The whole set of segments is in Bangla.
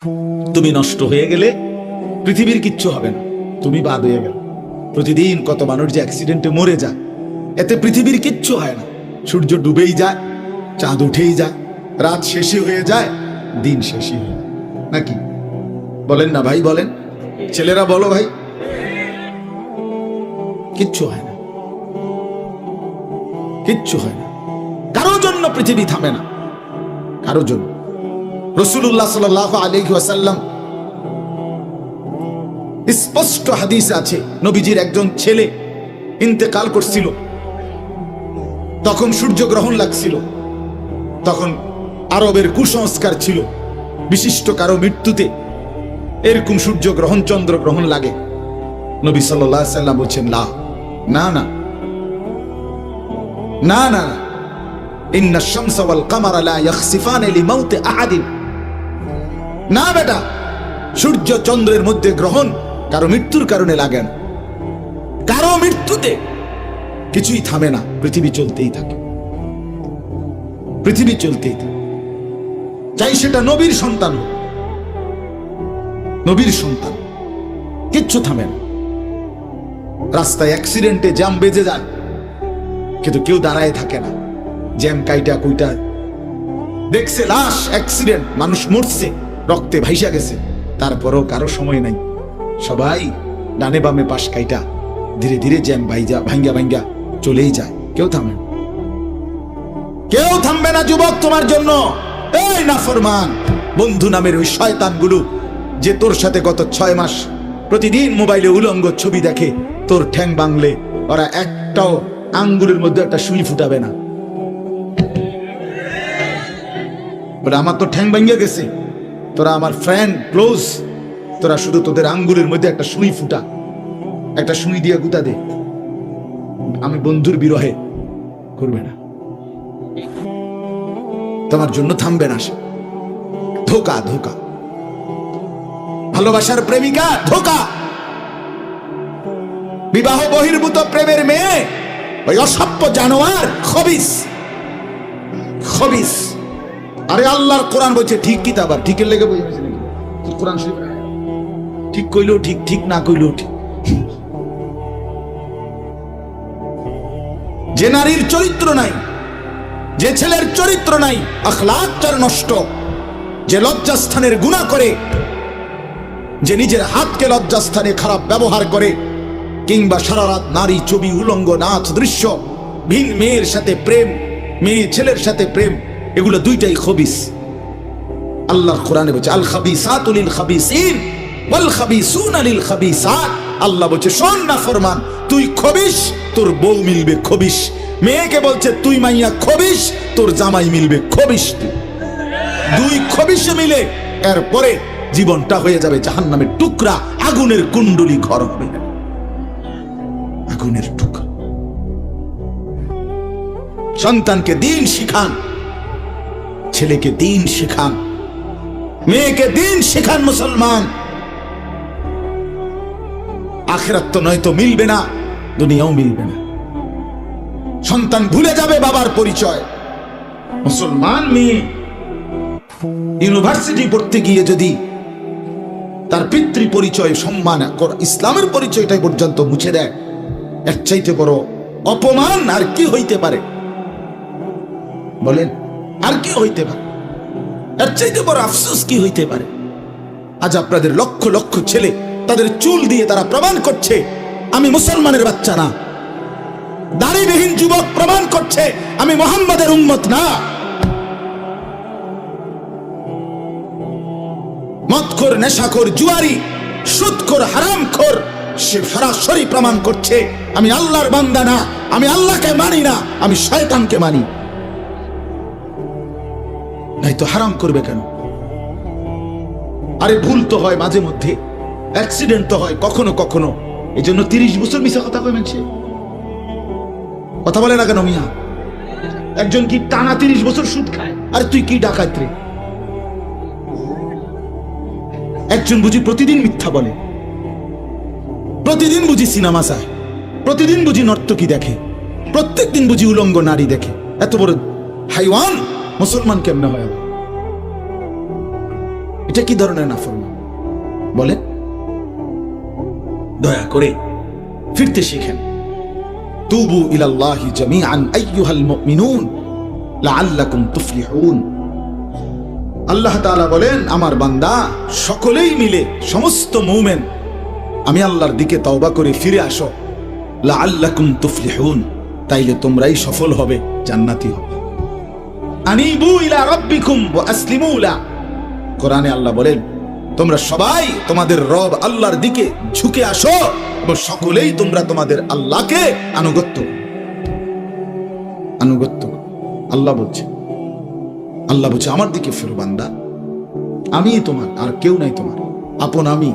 তুমি নষ্ট হয়ে গেলে পৃথিবীর কিচ্ছু হবে না, তুমি বাদ হয়ে গেল। প্রতিদিন কত মানুষ যে অ্যাক্সিডেন্টে মরে যায়, এতে পৃথিবীর কিচ্ছু হয় না। সূর্য ডুবেই যায়, চাঁদ উঠেই যায়, রাত শেষই হয়ে যায়, দিন শেষই হয়ে যায়, নাকি বলেন না ভাই? বলেন ছেলেরা, বলো ভাই, কিচ্ছু হয় না, কিচ্ছু হয় না। কারো জন্য পৃথিবী থামে না, কারো জন্য। রাসূলুল্লাহ সাল্লাল্লাহু আলাইহি ওয়াসাল্লাম স্পষ্ট হাদিস আছে, নবীজির একজন ছেলে ইন্তেকাল করছিল, তখন সূর্যগ্রহণ লাগছিল। তখন আরবের কুসংস্কার ছিল, বিশিষ্ট কারো মৃত্যুতে এরকম সূর্যগ্রহণ চন্দ্রগ্রহণ লাগে। নবী সাল্লাল্লাহু আলাইহি ওয়াসাল্লাম বলছেন, না না না না না, ইন্না শামসা ওয়াল কামারা লা ইয়াখসিফানি লিমাউতি আহাদিন। না বেটা, সূর্য চন্দ্রের মধ্যে গ্রহণ কারো মৃত্যুর কারণে লাগে না, কারো মৃত্যুতে কিছুই থামে না, পৃথিবী চলতেই থাকে, পৃথিবী চলতেই থাকে। চাই সেটা নবীর সন্তান হোক, নবীর সন্তান, কিচ্ছু থামে না। রাস্তায় অ্যাক্সিডেন্টে জ্যাম বেজে যায়, কিন্তু কেউ দাঁড়ায় থাকে না। জ্যাম কাইটা কুইটা দেখছে, লাশ, অ্যাক্সিডেন্ট, মানুষ মরছে, রক্তে ভাইসা গেছে, তারপরও কারো সময় নাই। সবাই ডানে বামে পাশ কাইটা ধীরে ধীরে জ্যাম ভাঙ্গা ভাঙ্গা চলেই যায়, কেউ থামে না, কেউ থামবে না যুবক তোমার জন্য। এই নাফরমান বন্ধু নামের ওই শয়তানগুলো যে তোর সাথে গত 6 মাস প্রতিদিন মোবাইলে উলঙ্গ ছবি দেখে, তোর ঠ্যাং বাংলে ওরা একটাও আঙ্গুলের মধ্যে একটা সুই ফুটাবে না। আমার তো ঠ্যাং ভাঙ্গা গেছে, তোরা আমার ফ্রেন্ড ক্লোজ, তোরা শুধু তোদের আঙ্গুলের মধ্যে একটা সুই ফুটা, একটা সুই দিয়ে গুতা দে, আমি বন্ধুর বিরহে করবে না, তোমার জন্য থামবে না সে। ধোকা, ধোকা, ভালোবাসার প্রেমিকা ধোকা, বিবাহ বহির্ভূত প্রেমের মেয়ে ওই অসভ্য জানোয়ার, খবিস, খবিস। আরে আল্লাহর কোরআন বলছে ঠিক কিতাব, আর ঠিকের লেগে বই হয়েছে নাকি? কোরআন শরীফ ঠিক কইলেও ঠিক, ঠিক না কইলেও ঠিক। যে নারীর চরিত্র নাই, যে ছেলের চরিত্র নাই, আখলাক তার নষ্ট, যে লজ্জাস্থানের গুনাহ করে, যে নিজের হাতকে লজ্জাস্থানে খারাপ ব্যবহার করে, কিংবা সারা রাত নারী ছবি, উলঙ্গ নাচ দৃশ্য, ভিন মেয়ের সাথে প্রেম, মেয়ে ছেলের সাথে প্রেম, এগুলো দুইটাই খবিস। আল্লাহর কোরআনে বলছে আল খাবিসাতু লিল খাবিসিন ওয়াল খাবিসুনা লিল খাবিসাত। আল্লাহ বলছে শোন না ফরমান, তুই খবিস, তোর বউ মিলবে খবিস। মেয়েকে বলছে তুই মাইয়া খবিস, তোর জামাই মিলবে খবিস। দুই খবিসে মিলে এরপরে জীবনটা হয়ে যাবে জাহান্নামের টুকরা, আগুনের কুণ্ডলী ঘর হবে, আগুনের টুকরা। সন্তানকে দিন শিখান, ছেলেকে দিন শেখান, মেয়েকে দিন শেখান। মুসলমান, আখিরাত তো নয়তো মিলবে না, দুনিয়াও মিলবে না। সন্তান ভুলে যাবে বাবার পরিচয়। মুসলমান মেয়ে ইউনিভার্সিটি পড়তে গিয়ে যদি তার পিতৃ পরিচয়, সম্মান, ইসলামের পরিচয়টাই পর্যন্ত মুছে দেয়, এর চাইতে বড় অপমান আর কি হইতে পারে? বলেন, আর কি হইতে পারে? এর চাইতে বড় আফসোস কি হইতে পারে? আজ আপনাদের লক্ষ লক্ষ ছেলে তাদের চুল দিয়ে তারা প্রমাণ করছে আমি মুসলমানের বাচ্চা না। দাড়িবিহীন যুবক প্রমাণ করছে আমি মুহাম্মাদের উম্মত না। মদখোর, নেশাখোর, জুয়ারি, সুদখোর, হারামখোর, সে সরাসরি প্রমাণ করছে আমি আল্লাহর বান্দা না, আমি আল্লাহকে মানি না, আমি শয়তানকে মানি। নাই তো হারাম করবে কেন? আরে ভুল তো হয় মাঝে মধ্যে, অ্যাক্সিডেন্ট তো হয় কখনো কখনো, এই জন্য 30 বছর মিশা কথা কই মানছে? কথা বলে না কেন মিয়া? একজন কি টানা 30 বছর সুদ খায়? আরে তুই কি ডাকাত রে? একজন বুঝি প্রতিদিন মিথ্যা বলে, প্রতিদিন বুঝি সিনেমা চায়, প্রতিদিন বুঝি নর্তকী দেখে, প্রত্যেক দিন বুঝি উলঙ্গ নারী দেখে। এত বড় হাইওয়ান মুসলমান কেমনে হয়? এটা কি ধরনের নাফরমান বলে? দয়া করে ফিরতে শিখেন। তুবু ইলাল্লাহি জামিআন আইয়ুহাল মুমিনুন লাআল্লাকুম তুফলিহুন। আল্লাহ তাআলা বলেন, আমার বান্দা সকলেই মিলে, সমস্ত মুমিন, আমি আল্লাহর দিকে তওবা করে ফিরে আসো, লাআল্লাকুম তুফলিহুন, তাইলে তোমরাই সফল হবে, জান্নাতি হবে। আনিবু ইলা রাব্বিকুম ওয়া আসলিমু লা। কোরআনে আল্লাহ বলেন, তোমরা সবাই তোমাদের রব আল্লাহর দিকে ঝুঁকে আসো এবং সকলেই তোমরা তোমাদের আল্লাহকে আনুগত্য। আল্লাহ বলছে আমার দিকে ফিরো বান্দা, আমি তোমার, আর কেউ নাই তোমার আপন। আমি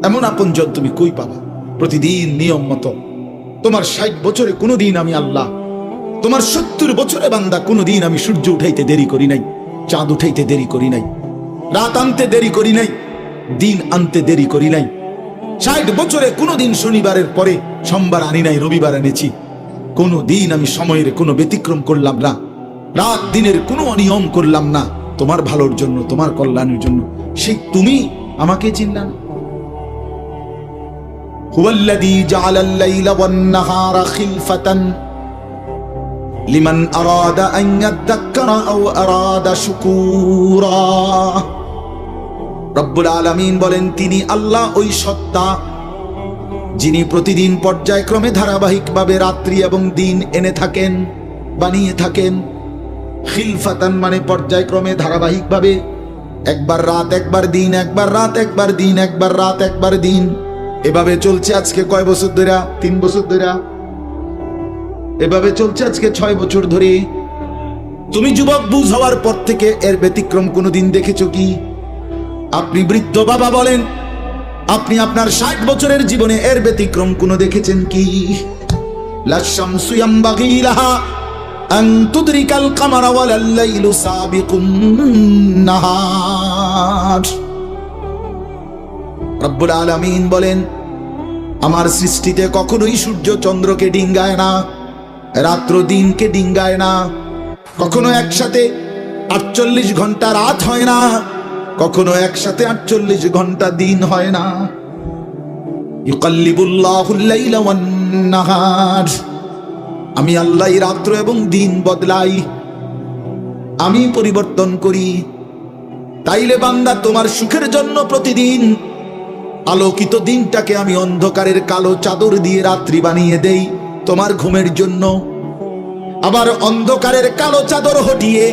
এমন আপন জন তুমি কই পাবা? প্রতিদিন নিয়ম মতো তোমার 60 বছরে কোনোদিন আমি আল্লাহ, তোমার 70 বছরে বান্দা কোনোদিন আমি সূর্য উঠাইতে দেরি করি নাই, চাঁদ উঠাইতে দেরি করি নাই, রাত আনতে দেরি করি নাই, দিন আনতে দেরি করি নাই। 60 বছরে কোনোদিন শনিবারের পরে সোমবার আনি নাই, রবিবার এনেছি। কোনোদিন আমি সময়ের কোনো ব্যতিক্রম করলাম না, রাত দিনের কোনো অনিয়ম করলাম না, তোমার ভালোর জন্য, তোমার কল্যাণের জন্য। সেই তুমি আমাকে চিনলা না? হুয়াল্লাযী জাআলাল লাইলা ওয়ান নাহারা খিলফাতান লিমান আরাদা আন ইয়াযাক্কারা আও আরাদা শুকুরা। রব্বুল আলামিন বলেন, তিনি আল্লাহ ওই সত্তা যিনি প্রতিদিন পর্যায়ক্রমে ধারাবাহিকভাবে রাত্রি এবং দিন এনে থাকেন, বানিয়ে থাকেন। খিলফাতান মানে পর্যায়ক্রমে ধারাবাহিকভাবে, একবার রাত একবার দিন, একবার রাত একবার দিন, একবার রাত একবার দিন, এভাবে চলছে আজকে কয় বছর ধরে? 3 বছর ধরে এভাবে চলছে, আজকে 6 বছর ধরে। তুমি যুবক বুঝ হওয়ার পর থেকে এর ব্যতিক্রম কোনোদিন দেখেছো কি? আপনি বৃদ্ধ বাবা বলেন, আপনি আপনার 60 বছরের জীবনে এর ব্যতিক্রম কোনো দেখেছেন কি? লা শামসু ইয়ামবাগি লাহা আন তুদরিকাল কামারা ওয়ালাল লাইলু সাবিকুন নাহার। রব্বুল আলামিন বলেন, আমার সৃষ্টিতে কখনোই সূর্য চন্দ্রকে ডিঙ্গায় না, রাত্র দিনকে ডিঙ্গায় না। কখনো একসাথে 48 ঘন্টা রাত হয় না, কখনো একসাথে 48 ঘন্টা দিন হয় না। ইউকাল্লিবুল্লাহুল লাইলা ওয়ান নাহার। আমি আল্লাহ রাত্র এবং দিন বদলাই, আমি পরিবর্তন করি। তাইলে বান্দা, তোমার সুখের জন্য প্রতিদিন আলোকিত দিনটাকে আমি অন্ধকারের কালো চাদর দিয়ে রাত্রি বানিয়ে দেই তোমার ঘুমের জন্য। আবার অন্ধকারের কালো চাদর হটিয়ে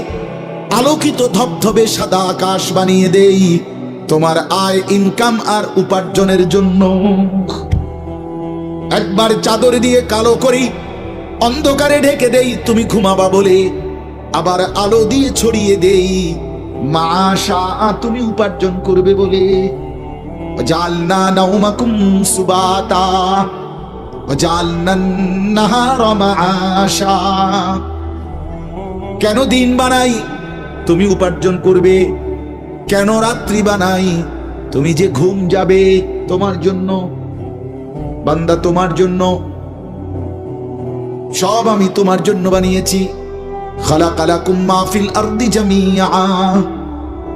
আলোকিত ধবধবে সাদা আকাশ বানিয়ে দেই তোমার আয়, ইনকাম আর উপার্জনের জন্য। একবার চাদর দিয়ে কালো করি, অন্ধকারে ঢেকে দেই তুমি ঘুমাবা বলে, আবার আলো দিয়ে ছড়িয়ে দেই মাশা তুমি উপার্জন করবে বলে। জাআলনা নাওমাকুম সুবাতা ওয়া জাআলনান নাহারা মাআশা। কেন দিন বানাই? তুমি উপার্জন করবে। কেন রাত্রি বানাই? তুমি যে ঘুম যাবে, তোমার জন্য বান্দা, তোমার জন্য। সব আমি তোমার জন্য বানিয়েছি। খালাকালাকুম মা ফিল আরদি জামিআ।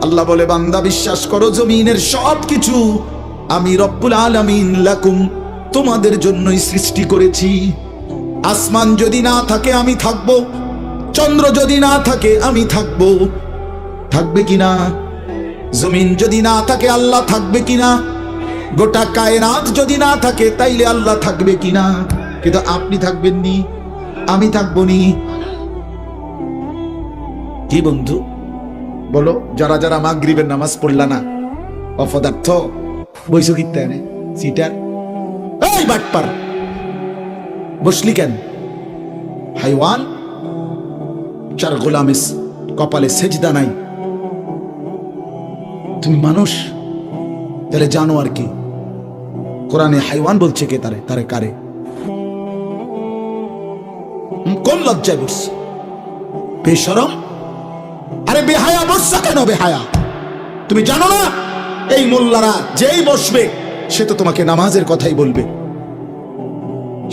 আল্লাহ বলে, বান্দা বিশ্বাস করো, জমিনের সব কিছু আমি রব্বুল আলামিন লাকুম তোমাদের জন্যই সৃষ্টি করেছি। আসমান যদি না থাকে আমি থাকবো, চন্দ্র যদি না থাকে আমি থাকবো। থাকবে কিনা? জমিন যদি না থাকে আল্লাহ থাকবে কিনা? গোটা কায়নাত যদি না থাকে তাইলে আল্লাহ থাকবে কিনা? কিন্তু আপনি থাকবেন নি, আমি থাকবো নি। কি বন্ধু বলো, যারা যারা মাগরিবের নামাজ পড়লা না, অপদার্থ বইছো কিত্তানে সিটার, এই বাটপার বসলি কেন? হাইওয়ান, 4 গোলামের কপালে সেজদা নাই, তুমি মানুষ, তাহলে জানো আর কি? কোরআনে হাইওয়ান বলছে কে? তারে কারে? কোন লজ্জায় বসছে? বেশরম, আরে বেহায়া বসছে কেন? বেহায়া, তুমি জানো না এই মোল্লারা যেই বসবে সে তো তোমাকে নামাজের কথাই বলবে।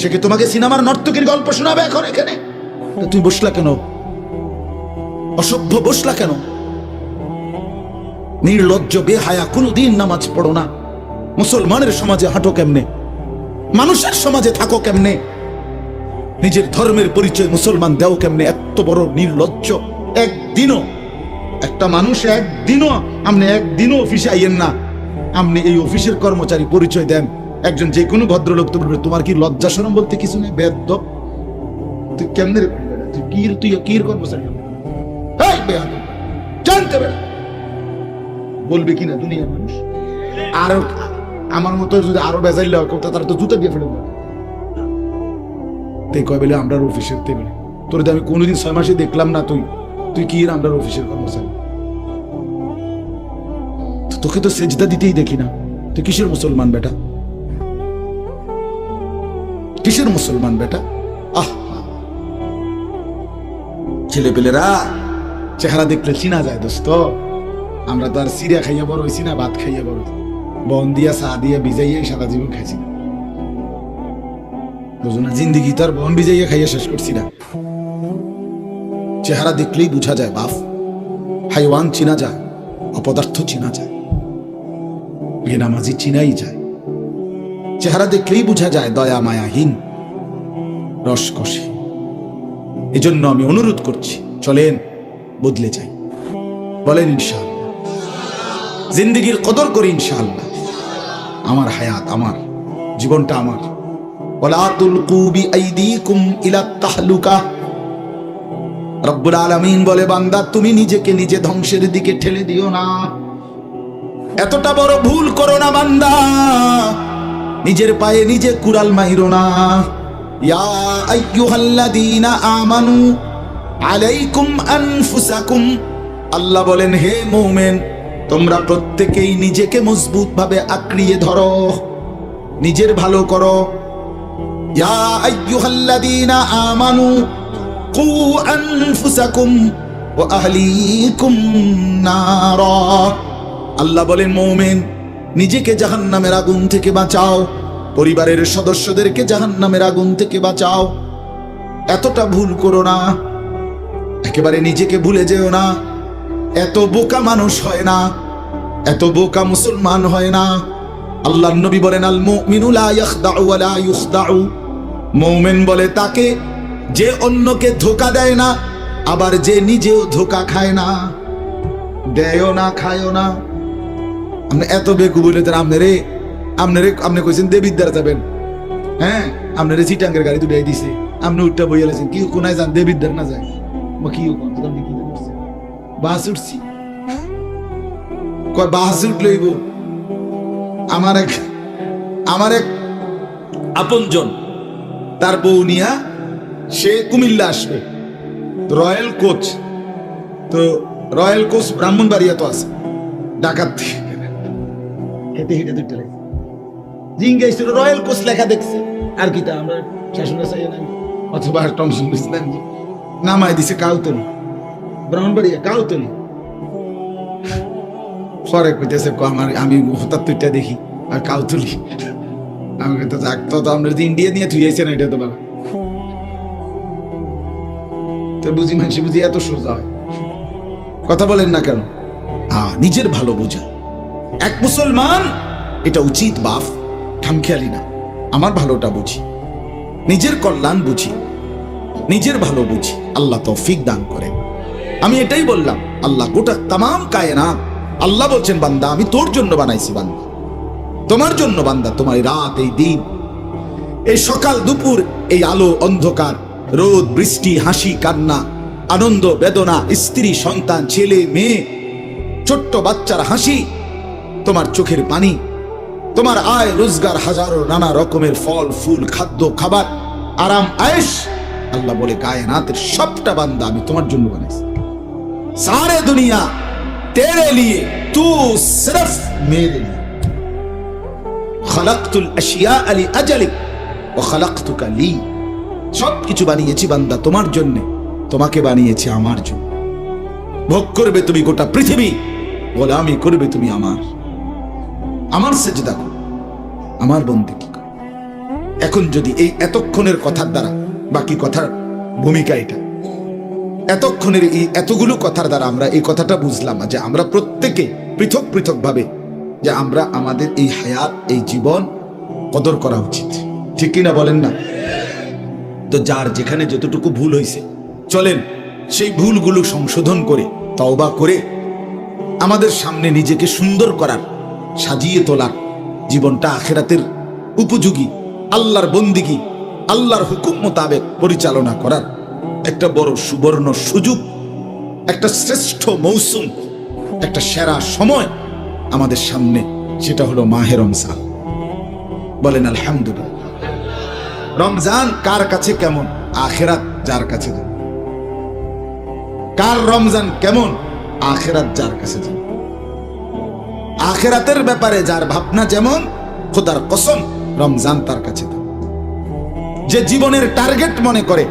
সে কি তোমাকে সিনেমার নর্তকীর গল্প শোনাবে এখন এখানে? তুমি বসলা কেন? অসভ্য বসলা কেন? নির্লজ্জ বেহায়া কোনোদিন নামাজ পড়ো না। মুসলমানের সমাজে হাঁটো কেমনে? মানুষের সমাজে থাকো কেমনে? নিজের ধর্মের পরিচয় মুসলমান দেও কেমনে? এত বড় নির্লজ্জ। একদিনও একটা মানুষ একদিনও অফিসে আইয়েন না, আপনি এই অফিসের কর্মচারী পরিচয় দেন, একজন যে কোনো ভদ্রলোক তো বলবে তোমার কি লজ্জা শরম বলতে কিছু নেই? বেয়াদব, তুই কেমনে তুই কি কর্মচারী জানতে পারে বলবে কিনা দুনিয়ার মানুষ? আর আমার মতো যদি আরো বেজাইল তারা তো জুতা দিয়ে ফেলে দেবে। কয় বলে আমরা অফিসের টেবিলে তোর আমি কোনোদিন 6 মাসে দেখলাম না, তুই কি আমরা অফিসের কর্মচারী? তোকে তো সেজদা দিতেই দেখি না, তুই কিসের মুসলমান বেটা? কিসের মুসলমান বেটা? আহ, ছেলেপেলেরা চেহারা দেখলে চিনা যায় দোস্ত। আমরা তো আর সিরিয়া খাইয়া বড় হয়েছি না, ভাত খাইয়া বড়, বন দিয়া চা দিয়া ভিজাইয়া সারা জীবন খাইছি না, বুঝো না? জিন্দিগি তার বন ভিজাইয়া খাইয়া শেষ করছি না। চেহারা দেখলেই বুঝা যায় বাপ, হাইওয়ান চিনা যায়, অপদার্থ চিনা যায়, বেনামাজি চিনাই যায়। চেহারা দেখলেই বুঝা যায় দয়া মায়াহীন, রসকসী। এজন্য আমি অনুরোধ করছি, চলেন বদলে যাই, বলেন ইনশাআল্লাহ। জিন্দিগির কদর করি ইনশাআল্লাহ। আমার হায়াত আমার, জীবনটা আমার। ওয়ালা তুলকু বিআইদিকুম ইলা তাহলুকা। রব্বুল আলামিন বলে, বান্দা তুমি নিজেকে নিজে ধ্বংসের দিকে ঠেলে দিও না, এতটা বড় ভুল করো না বান্দা, নিজের পায়ে নিজে কুড়াল মাইরো না। ইয়া আইয়ুহাল্লাযীনা আমানু আলাইকুম আনফুসাকুম। আল্লাহ বলেন, হে মুমিন, তোমরা প্রত্যেকেই নিজেকে মজবুত ভাবে আঁকড়িয়ে ধরো, নিজের ভালো করো। ইয়া আইয়ুহাল্লাযীনা আমানু কু আনফুসাকুম ওয়া আহলিকুম নারা। আল্লাহ বলেন, মুমিন, নিজেকে জাহান্নামের আগুন থেকে বাঁচাও, পরিবারের সদস্যদেরকে জাহান্নামের আগুন থেকে বাঁচাও। এতটা ভুল করো না, একেবারে নিজেকে ভুলে যেও না। এত বোকা মানুষ হয় না, এত বোকা মুসলমান হয় না। আল্লাহর নবী বলেন, আল মুমিনু লা ইয়াখদাউ ওয়া লা ইউখদাউ। মুমিন বলে তাকে যে অন্যকে ধোঁকা দেয় না, আবার যে নিজেও ধোঁকা খায় না। দেয়ও না, খায়ও না। আপনি এত বেকু বলে আপনি কইছেন দেবিদ্বার যাবেন, হ্যাঁ, আপনারে চিটাঙ্গের গাড়ি দুটাই দিছে, আপনি উঠটা বইয়া লেছেন, কি কোনায় যান, দেবিদ্বার না যায়? কি বাস উঠছি, কয় বাস উঠলইব। আমার এক আপনজন, তার বউ নিয়া সে কুমিল্লা আসবে, রয়্যাল কোচ, তো রয়্যাল কোচ ব্রাহ্মণবাড়িয়া তো আছে, ডাকাত হেঁটে হেঁটে দুইটা লেখা জিঙ্গাইছিল, রয়্যাল কোচ লেখা দেখছে, আর কি তা আমরা শাসনে চাই না, অথবা টমসন ইসলাম নামাই দিছে কাউতলি, ব্রাহ্মণবাড়িয়া কাউতলি। পরে কইতেছে আমি হঠাৎ তুইটা দেখি আর কাউতলি, আমি তো থাকতো তো আমরা ইন্ডিয়া নিয়ে তুই আইছে না, এটা তো বলা তো বুঝি, মানুষ বুঝি এত সোজা হয়? কথা বলেন না কেন? নিজের ভালো বোঝা এক মুসলমান, এটা উচিত বাপ, খামখেয়ালি না। আমার ভালোটা বুঝি, নিজের কল্যাণ বুঝি, নিজের ভালো বুঝি। আল্লাহ তৌফিক দান করেন। আমি এটাই বললাম, আল্লাহ গোটা তামাম কায়নাত, আল্লাহ বলছেন, বান্দা আমি তোর জন্য বানাইছি, বান্দা তোমার জন্য, বান্দা তোমার রাত, এই দিন, এই সকাল দুপুর, এই আলো অন্ধকার, রোদ বৃষ্টি, হাসি কান্না, আনন্দ বেদনা, স্ত্রী সন্তান, ছেলে মেয়ে, ছোট্ট বাচ্চার হাসি, তোমার চোখের পানি, তোমার আয় রোজগার, হাজারো নানা রকমের ফল ফুল, খাদ্য খাবার, আরাম আয়েশ। আল্লাহ বলে, কায়নাতের সবটা বান্দা আমি তোমার জন্য বানাইছি, সারে দুনিয়া তেরে লিয়ে, তু সিরফ মেরে লিয়ে। খালাকতুল আশিয়া লি আজালিক ওয়া খালাকতুকা লি। সবকিছু বানিয়েছি বান্দা তোমার জন্য, তোমাকে বানিয়েছি আমার জন্য। ভোগ করবে তুমি গোটা পৃথিবী, গোলামি করবে তুমি আমার সেজদা করো, আমার বন্দেগী করো। এখন যদি এই এতক্ষণের কথার দ্বারা, বাকি কথার ভূমিকা এটা, এতক্ষণের এই এতগুলো কথার দ্বারা আমরা এই কথাটা বুঝলাম যে আমরা প্রত্যেকে পৃথক পৃথক ভাবে যে আমরা আমাদের এই হায়াত, এই জীবন কদর করা উচিত, ঠিক কিনা বলেন না? তো যার যেখানে যতটুকু ভুল হয়েছে, চলেন সেই ভুলগুলো সংশোধন করে তওবা করে আমাদের সামনে নিজেকে সুন্দর করার, সাজিয়ে তোলার, জীবনটা আখিরাতের উপযোগী, আল্লাহর বন্দিগি, আল্লাহর হুকুম মোতাবেক পরিচালনা করার একটা বড় সুবর্ণ সুযোগ, একটা শ্রেষ্ঠ মৌসুম, একটা সেরা সময় আমাদের সামনে, সেটা হলো মাহে রমজান। বলেন আলহামদুলিল্লাহ। রমজান কার কাছে কেমন? আখিরাত যার কাছে যেমন। কার রমজান কেমন? আখিরাত যার কাছে যেমন। আখিরাতের ব্যাপারে যার ভাবনা যেমন, খোদার কসম রমজান তার কাছে তেমন। যে জীবনের টার্গেট মনে করে,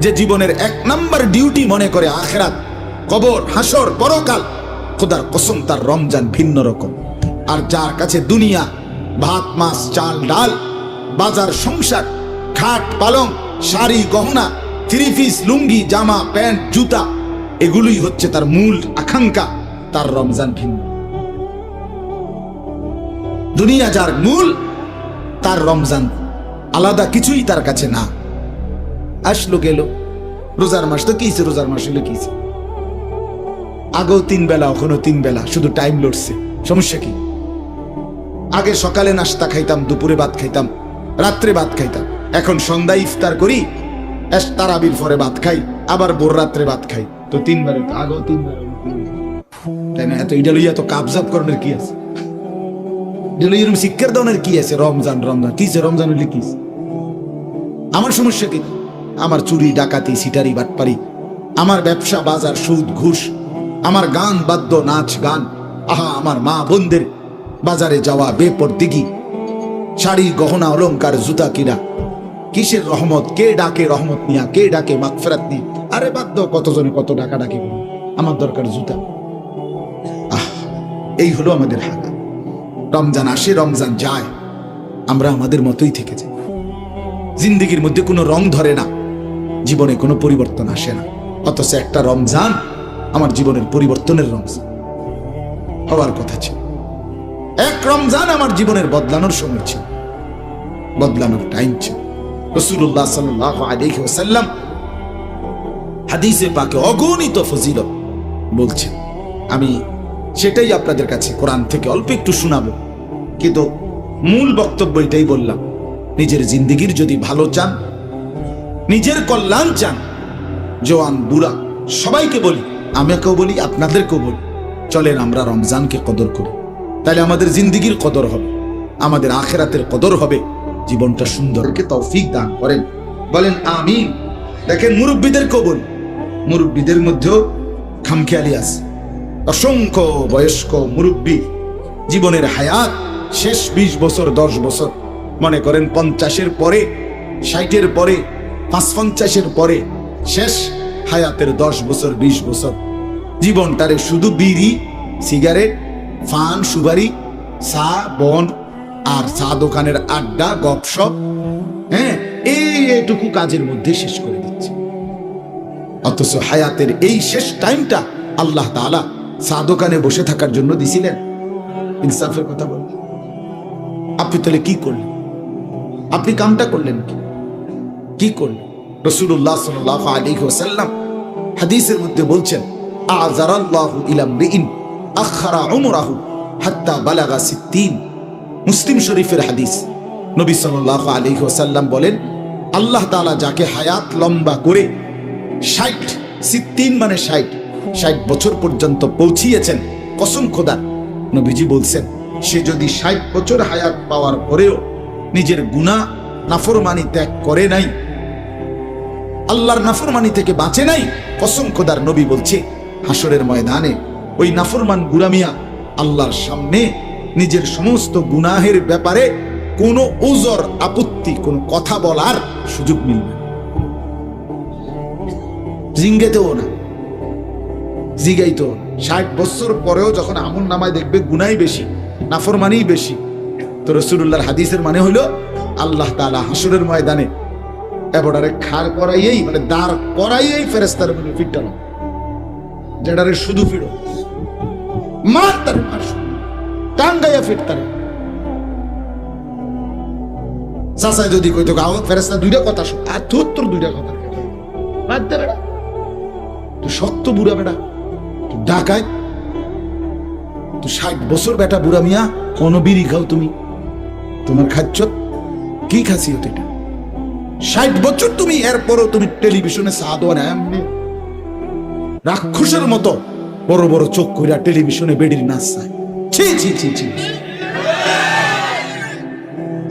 যে জীবনের 1 নাম্বার ডিউটি মনে করে আখিরাত, কবর, হাসর, পরকাল, খোদার কসম তার রমজান ভিন্ন রকম। আর যার কাছে দুনিয়া, ভাত মাছ চাল ডাল, বাজার সংসার, খাট পালং, শাড়ি গহনা, 3 পিস লুঙ্গি জামা প্যান্ট জুতা, এগুলোই হচ্ছে তার মূল আকাঙ্ক্ষা, তার রমজান ভিন্ন। দুনিয়া যার মূল, তার রমজান আলাদা কিছুই তার কাছে না। আসলো গেল, রোজার মাস তো কিছে, রোজার মাস হলো কিছে, আগেও 3 বেলা, এখনো 3 বেলা, শুধু টাইম লড়ছে, সমস্যা কি? আগে সকালে নাস্তা খাইতাম, দুপুরে ভাত খাইতাম, রাত্রে ভাত খাইতাম, এখন সন্ধ্যায় ইফতার করি, তারাবির পরে ভাত খাই, আবার ভোর রাত্রে ভাত খাই, তো 3 বার, আগেও 3 বার, তাই না? এত এটা লইয়া তো কাবজাব করণের কি আছে? এরকম শিক্ষার দানের কি আছে? রমজান রমজান কিছে, রমজান হইলে কিছে? আমার সমস্যা কি? আমার চুরি ডাকাতি সিটারি বাটপারি, আমার ব্যবসা বাজার সুদ ঘুষ, আমার গান বাদ্য নাচ গান, আহা আমার মা বোনদের বাজারে যাওয়া বেপরদিগি, শাড়ি গহনা অলংকার জুতা কিনা, কিসের রহমত? কে ডাকে রহমত নিয়া, কে ডাকে মাগফিরাত নিয়ে? আরে বাদ্য, কতজনে কত ডাকা ডাকি, আমার দরকার জুতা। এই হলো আমাদের হাল। রমজান আসে, রমজান যায়, আমরা আমাদের মতোই থেকে যাই। জিন্দেগির মধ্যে কোনো রং ধরে না, জীবনে কোনো পরিবর্তন আসে না। অথচ একটা রমজান আমার জীবনের পরিবর্তনের রমজান হওয়ার কথা ছিল। এক রমজান আমার জীবনের বদলানোর সময় ছিল, বদলানোর টাইম ছিল। রাসূলুল্লাহ সাল্লাল্লাহু আলাইহি ওয়াসাল্লাম হাদিসে পাকে অগণিত ফজিলত বলছেন। আমি সেটাই আপনাদের কাছে কোরআন থেকে অল্প একটু শোনাবো, কিন্তু মূল বক্তব্য এটাই বললাম, নিজের জিন্দেগির যদি ভালো চান, নিজের কল্যাণ চান, জওয়ান বুড়া সবাইকে বলি, আমাকেও বলি, আপনাদেরকেও বলি, চলেন আমরা রমজানকে কদর করি। তাহলে আমাদের জিন্দেগির কদর হবে, আমাদের আখিরাতের কদর হবে, জীবনটা সুন্দরকে তৌফিক দান করেন, বলেন আমিন। দেখেন মুরব্বীদেরকেও বলি, মুরব্বীদের মধ্যেও খামখেয়ালি আছে। অসংখ্য বয়স্ক মুরব্বী জীবনের হায়াত শেষ 20 বছর 10 বছর, মনে করেন 50-এর পরে, 60-এর পরে, 55-এর পরে শেষ হায়াতের 10 বছর 20 বছর জীবনটারে শুধু বিড়ি সিগারেট ফান সুপারি চা বন আর চা দোকানের আড্ডা গপসপ, হ্যাঁ এইটুকু কাজের মধ্যে শেষ করে দিচ্ছে। অথচ হায়াতের এই শেষ টাইমটা আল্লাহ তাআলা চা দোকানে বসে থাকার জন্য দিছিলেন। ইনসাফের কথা বল, আপনি তাহলে কি করলেন? আপনি কামটা করলেন কি করলেন? রাসূলুল্লাহ সাল্লাল্লাহু আলাইহি ওয়াসাল্লাম হাদিসের মধ্যে বলছেন, আযারাল্লাহু ইলা মরিইন আখারা উমরাহু হাত্তা বালাগা 60। মুসলিম শরীফের হাদিস। নবী সাল্লাল্লাহু আলাইহি ওয়াসাল্লাম বলেন, আল্লাহ তাআলা যাকে হায়াত লম্বা করে 60 মানে 60 বছর পর্যন্ত পৌঁছিয়েছেন, কসম খোদার, নবীজি বলছেন, সে যদি 60 বছর হায়াত পাওয়ার পরেও নিজের গুনাহ নাফরমানি ত্যাগ করে নাই, আল্লাহর নাফরমানি থেকে বাঁচে নাই, কসম খোদার নবী বলছে, হাসরের ময়দানে ওই নাফরমান গুরামিয়া আল্লাহর সামনে নিজের সমস্ত গুনাহের ব্যাপারে কোনো উজর আপত্তি, কোনো কথা বলার সুযোগ মিলবে জিঙ্গেতেও না, জিগাইতেও না। 60 বছর পরেও যখন আমল নামায় দেখবে গুনাই বেশি, নাফরমানি বেশি, তো রাসূলুল্লাহর হাদিসের মানে হলো আল্লাহ তাআলা হাসরের ময়দানে এবারে খাড় করাইয়েই মানে দাঁড় করাইয়েই ফেরেস্তার মনে ফিটানো, যেটারে শুধু ফিরো মার তারে মার টাঙ্গাইয়া ফিরতারে। চাচাই যদি কইতো গাও ফেরেস্তা দুইটা কথা শোন, আর তোর দুইটা কথা বাদ দে বেটা, তুই শক্ত বুড়া বেটা, তুই ডাকায়, তুই 60 বছর বেটা বুড়া মিয়া, কোন বিড়ি খাও তুমি, তোমার খাচ্ছ কি খাসিয়ত এটা? 60 বছর তুমি, এরপরও তুমি টেলিভিশনে সাদোয়া না এমনি রাক্ষসের মতো বড় বড় চোখ কইরা টেলিভিশনে বেডির নাচ চায়। ছি ছি ছি ছি,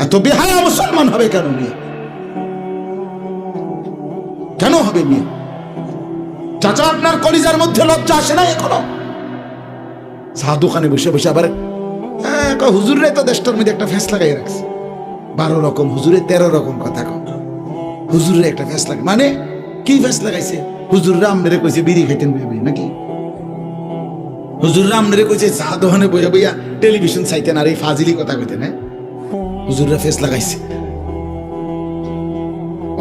এত বেহায়া মুসলমান হবে কেন মেয়ে? কেন হবে মেয়ে? চাচা আপনার কলিজার মধ্যে লজ্জা আসে না এখনো? চা দোকানে বসে বসে আবার হুজুরে তো দেশটার মধ্যে একটা ফেস লাগাই রাখছে, 12 রকম হুজুরে 13 রকম কথা কম, হুজুরে একটা ফেস লাগে মানে কি ফেস লাগাইছে? হুজুররা আমনেরে কইছে বিড়ি খাইতেন বইয়া বইয়া নাকি? হুজুররা আমনেরে কইছে চা দোকানে বইয়া বইয়া টেলিভিশন চাইতেন আর এই ফাজিলি কথা কইতেন? হ্যাঁ, হুজুররা ফেস লাগাইছে।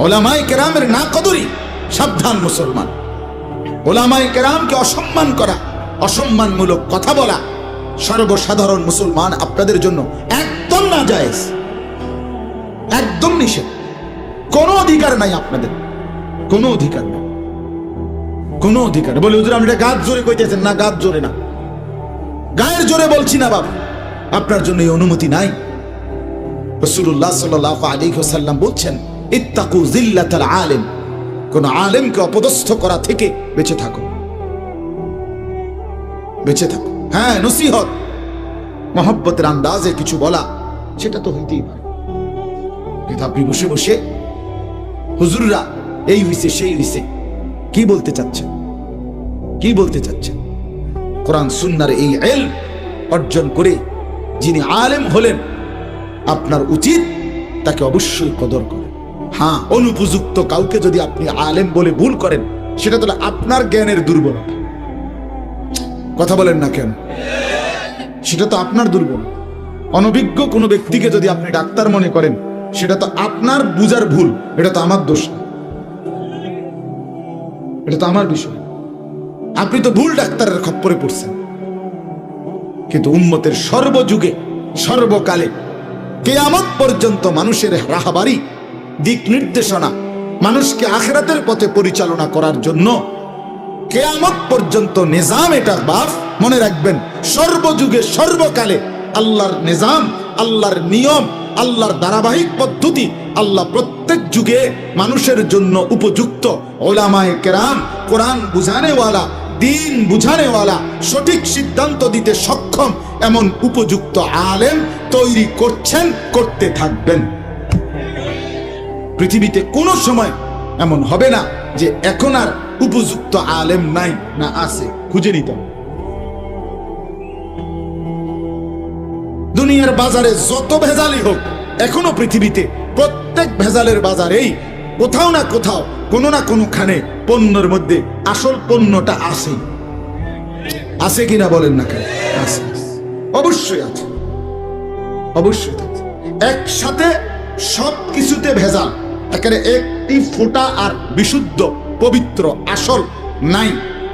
ওলামায়ে কেরামের না কদরি, সাবধান মুসলমান। ওলামায়ে কেরামকে অসম্মান করা, অসম্মানমূলক কথা বলা সর্বসাধারণ মুসলমান আপনাদের জন্য একদম নাজায়েজ, একদম নিষেধ। কোনো অধিকার নাই আপনাদের, কোনো অধিকার নাই, কোনো অধিকার। বলে হুজুর আপনি গাছ জোরে কইতেছেন না, গাছ জোরে না, গায়ের জোরে বলছি না বাবা, আপনার জন্য এই অনুমতি নাই। রাসূলুল্লাহ সাল্লাল্লাহু আলাইহি ওয়াসাল্লাম বলছেন ইত্তাকু জিল্লাতাল আলিম, কোন আলেমকে অপদস্থ করা থেকে বেঁচে থাকো, বেঁচে থাকো। হ্যাঁ, নসিহত মহব্বতের আন্দাজে কিছু বলা, সেটা তো হইতেই পারে, কিন্তু আপনি বসে বসে হুজুররা এই হইছে সেই হইছে কি বলতে চাচ্ছেন? কি বলতে চাচ্ছেন? কোরআন সুন্নাহর এই ইলম অর্জন করে যিনি আলেম হলেন, আপনার উচিত তাকে অবশ্যই কদর করেন। হ্যাঁ, অনুপযুক্ত কাউকে যদি আপনি আলেম বলে ভুল করেন, সেটা তো আপনার জ্ঞানের দুর্বলতা। কথা বলেন না কেন? সেটা তো আপনার দুর্বলতা। অনভিজ্ঞ কোনো ব্যক্তিকে যদি আপনি ডাক্তার মনে করেন, সেটা তো আপনার বুঝার ভুল, এটা তো আমার দোষ না, এটা তো আমার বিষয়। আপনি তো ভুল ডাক্তারের খপ্পরে পড়ছেন। কিন্তু উম্মতের সর্বযুগে সর্বকালে কিয়ামত পর্যন্ত মানুষের রাহাবারি, দিক নির্দেশনা, মানুষকে আখিরাতের পথে পরিচালনা করার জন্য কিয়ামত পর্যন্ত নিজাম এটা। বাপ মনে রাখবেন, সর্বযুগে সর্বকালে আল্লাহর নিজাম, আল্লাহর নিয়ম, আল্লাহর ধারাবাহিক পদ্ধতি, আল্লাহ প্রত্যেক যুগে মানুষের জন্য উপযুক্ত ওলামায়ে কেরাম, কোরআন বুঝানেওয়ালা, দিন বুঝানেওয়ালা, সঠিক সিদ্ধান্ত দিতে সক্ষম এমন উপযুক্ত আলেম তৈরি করছেন, করতে থাকবেন। পৃথিবীতে কোনো সময় এমন হবে না যে এখন আর উপযুক্ত আলেম নাই, না আছে, খুঁজে নিতে হবে। দুনিয়ার বাজারে যত ভেজালই হোক, এখনো পৃথিবীতে প্রত্যেক ভেজালের বাজারেই কোথাও না কোথাও, কোনো না কোনোখানে পণ্যের মধ্যে আসল পণ্যটা আছে। আছে কিনা বলেন না কেন? আছে, অবশ্যই আছে, অবশ্যই আছে। একসাথে সব কিছুতে ভেজাল, একেবারে একটি ফোঁটা আর বিশুদ্ধ পবিত্র আসল নাই।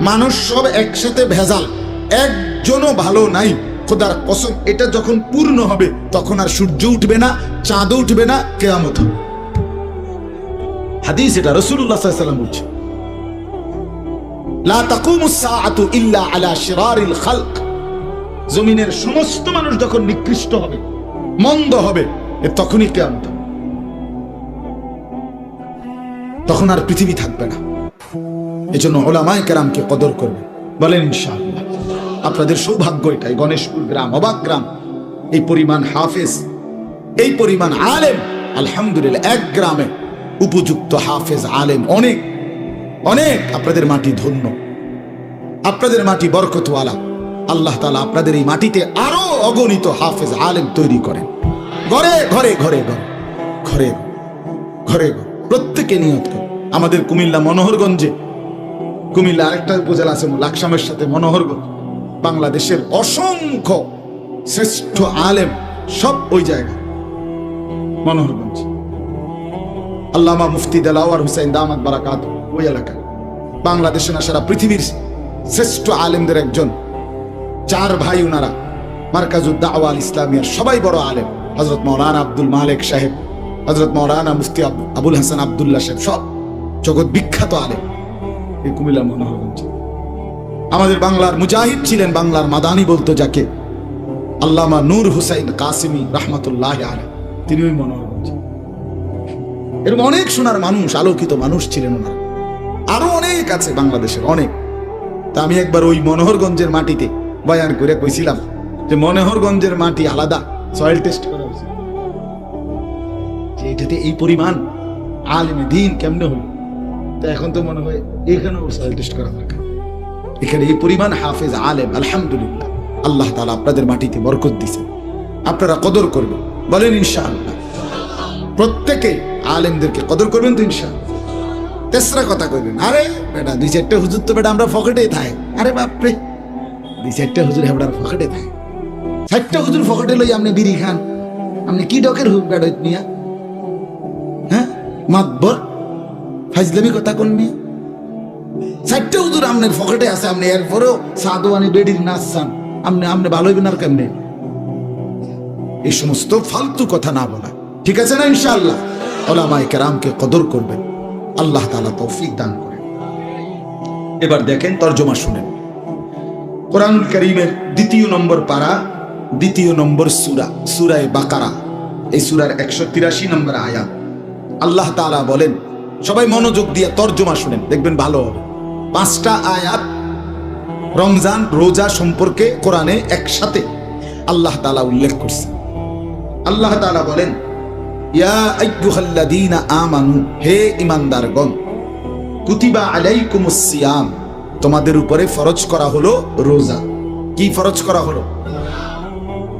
মানুষ সব একসাথে ভেজাল, একজনও ভালো নাই। খোদার কসম, এটা যখন পূর্ণ হবে তখন আর সূর্য উঠবে না, চাঁদ উঠবে না, কিয়ামত হবে। হাদিস এটা, রাসূলুল্লাহ সাল্লাল্লাহু আলাইহি ওয়াসাল্লাম বলছে লা তাকুমুস সাআতু ইল্লা আলা শিরারিল খালক। জমিনের সমস্ত মানুষ যখন নিকৃষ্ট হবে, মন্দ হবে, তখনই কিয়ামত হবে। তখন আর পৃথিবী থাকবে না। এজন্য উলামায়ে কেরামকে কদর করবে, বলেন ইনশাআল্লাহ। আপনাদের সৌভাগ্য এটাই, গণেশপুর গ্রাম, অবাক গ্রাম, এই পরিমাণ হাফেজ, এই পরিমাণ আলেম, আলহামদুলিল্লাহ। এক গ্রামে উপযুক্ত হাফেজ আলেম অনেক অনেক। আপনাদের মাটি ধন্য, আপনাদের মাটি বরকতওয়ালা। আল্লাহ তাআলা আপনাদের এই মাটিতে আরো অগণিত হাফেজ আলেম তৈরি করেন। ঘরে ঘরে ঘরে ঘরে ঘরে ঘরে প্রত্যেকে নিয়ত করে। আমাদের কুমিল্লা মনোহরগঞ্জে, কুমিল্লা আরেকটা উপজেলা আছে লাকসামের সাথে মনোহরগঞ্জ, বাংলাদেশের অসংখ্য শ্রেষ্ঠ আলেম সব ওই জায়গায় মনোহরগঞ্জ। আল্লামা মুফতি দেলাওয়ার হুসাইন দামাত বারাকাত ওই এলাকায়, বাংলাদেশে না সারা পৃথিবীর শ্রেষ্ঠ আলেমদের একজন। 4 ভাই উনারা, মার্কাজুদ দাওয়া আল ইসলামিয়ার সবাই বড় আলেম। হযরত মাওলানা আব্দুল মালিক সাহেব, হযরত মাওলানা মুফতি আবুল হাসান আব্দুল্লাহ সাহেব, সব জগৎ বিখ্যাত আলেম এই কুমিল্লা মনোহরগঞ্জ। আমাদের বাংলার মুজাহিদ ছিলেন, বাংলার মাদানি বলতো যাকে, আল্লামা নূর হুসাইন কাসিমি রহমাতুল্লাহ আলাইহি, তিনি ওই মনোহরগঞ্জ। এরকম অনেক সোনার মানুষ, আলোকিত মানুষ ছিলেন ওনারা। আরো অনেক আছে বাংলাদেশের, অনেক। তা আমি একবার ওই মনোহরগঞ্জের মাটিতে বয়ান করে কইছিলাম যে মনোহরগঞ্জের মাটি আলাদা, সয়েল টেস্ট করা হয়েছে, যে এটাতে এই পরিমাণ আলেমে দ্বীন কেমনে হলো। তা এখন তো মনে হয় এখানেও সয়েল টেস্ট করা দরকার। এখানে এই পরিমাণ হাফেজ আলেম, আলহামদুলিল্লাহ। আল্লাহ তাআলা আপনাদের মাটিতে বরকত দিয়েছেন, আপনারা কদর করবেন, বলেন ইনশাআল্লাহ। প্রত্যেকে আলেমদেরকে কদর করবেন তো ইনশাআল্লাহ। তেসরা কথা কইবেন, আরে বেটা 2-4টা হুজুর তো বেটা আমরা পকেটেই থাকে। আরে বাপরে, 2-4টা হুজুর হেবড়ার পকেটে থাকে। 4টা হুজুর পকেটে লই আপনি বিড়ি খান, আপনি কি ডকের হুক বেড়াইত নিয়া? হ্যাঁ, মাতবর ফাজলামি কথা কোন নিয়ে? 4টা হুজুর আপনার পকেটে আছে, আপনি এরপরেও সাদওয়ানি বেডির নাচ চান, আপনি ভালো হইবেন আর কেমনে? এই সমস্ত ফালতু কথা না বলা, ঠিক আছে না? ইনশাআল্লাহ উলামায়ে কেরামকে কদর করবেন, আল্লাহ তাআলা তৌফিক দান করেন। এবার দেখেন, তরজমা শুনেন। কোরআনুল কারীমের 2 নম্বর পারা, 2 নম্বর সূরা, সূরা বাকারা। এই সূরার 183 নম্বর আয়াত। আল্লাহ তাআলা বলেন, সবাই মনোযোগ দিয়ে তরজমা শুনেন, দেখবেন ভালো হবে। 5টা আয়াত রমজান রোজা সম্পর্কে কোরআনে একসাথে আল্লাহ তাআলা উল্লেখ করছে। আল্লাহ তাআলা বলেন, ইয়া আইয়ুহাল্লাযীনা আমানু, হে ঈমানদারগণ, কুতিবা আলাইকুমুস সিয়াম, তোমাদের উপরে ফরজ করা হলো রোজা। কি ফরজ করা হলো?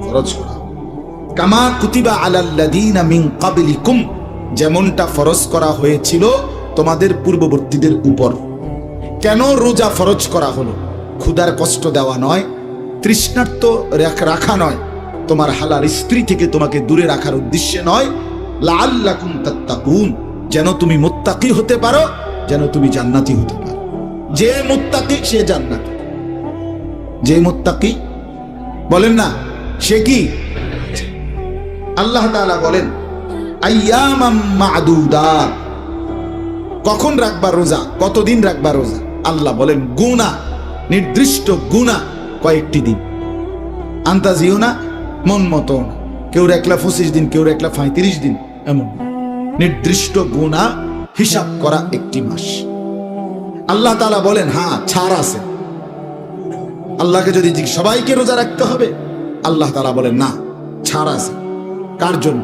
ফরজ করা, কামা কুতিবা আলাল্লাযীনা মিন ক্বাবলিকুম, যেমনটা ফরজ করা হয়েছিল তোমাদের পূর্ববর্তীদের উপর। কেন রোজা ফরজ করা হলো? ক্ষুধার কষ্ট দেওয়া নয়, তৃষ্ণার্ত রাখা নয়, তোমার হালাল স্ত্রী থেকে তোমাকে দূরে রাখার উদ্দেশ্যে নয়, লাআল্লাকুম তাত্তাকুন, যেন তুমি মুত্তাকি হতে পারো, যেন তুমি জান্নাতি হতে পারো। যে মুত্তাকি সে জান্নাতি, যে মুত্তাকি বলেন না সে কি? আল্লাহ তাআলা বলেন, আইয়ামাম মা'দুদাত, কখন রাখবা রোজা, কতদিন রাখবা রোজা? আল্লাহ বলেন গুনা, নির্দিষ্ট গুনা, কয়েকটি দিন। আন্তাজিও না, মন মতো না, কেউ রাখলা 25 দিন, কেউ রাখলা 35 দিন, এমন নির্দিষ্ট গুনা হিসাব করা একটি মাস। আল্লাহ তাআলা বলেন, হ্যাঁ ছাড় আছে। আল্লাহকে যদি সবাইকে রোজা রাখতে হবে, আল্লাহ তাআলা বলেন না, ছাড় আছে। কার জন্য?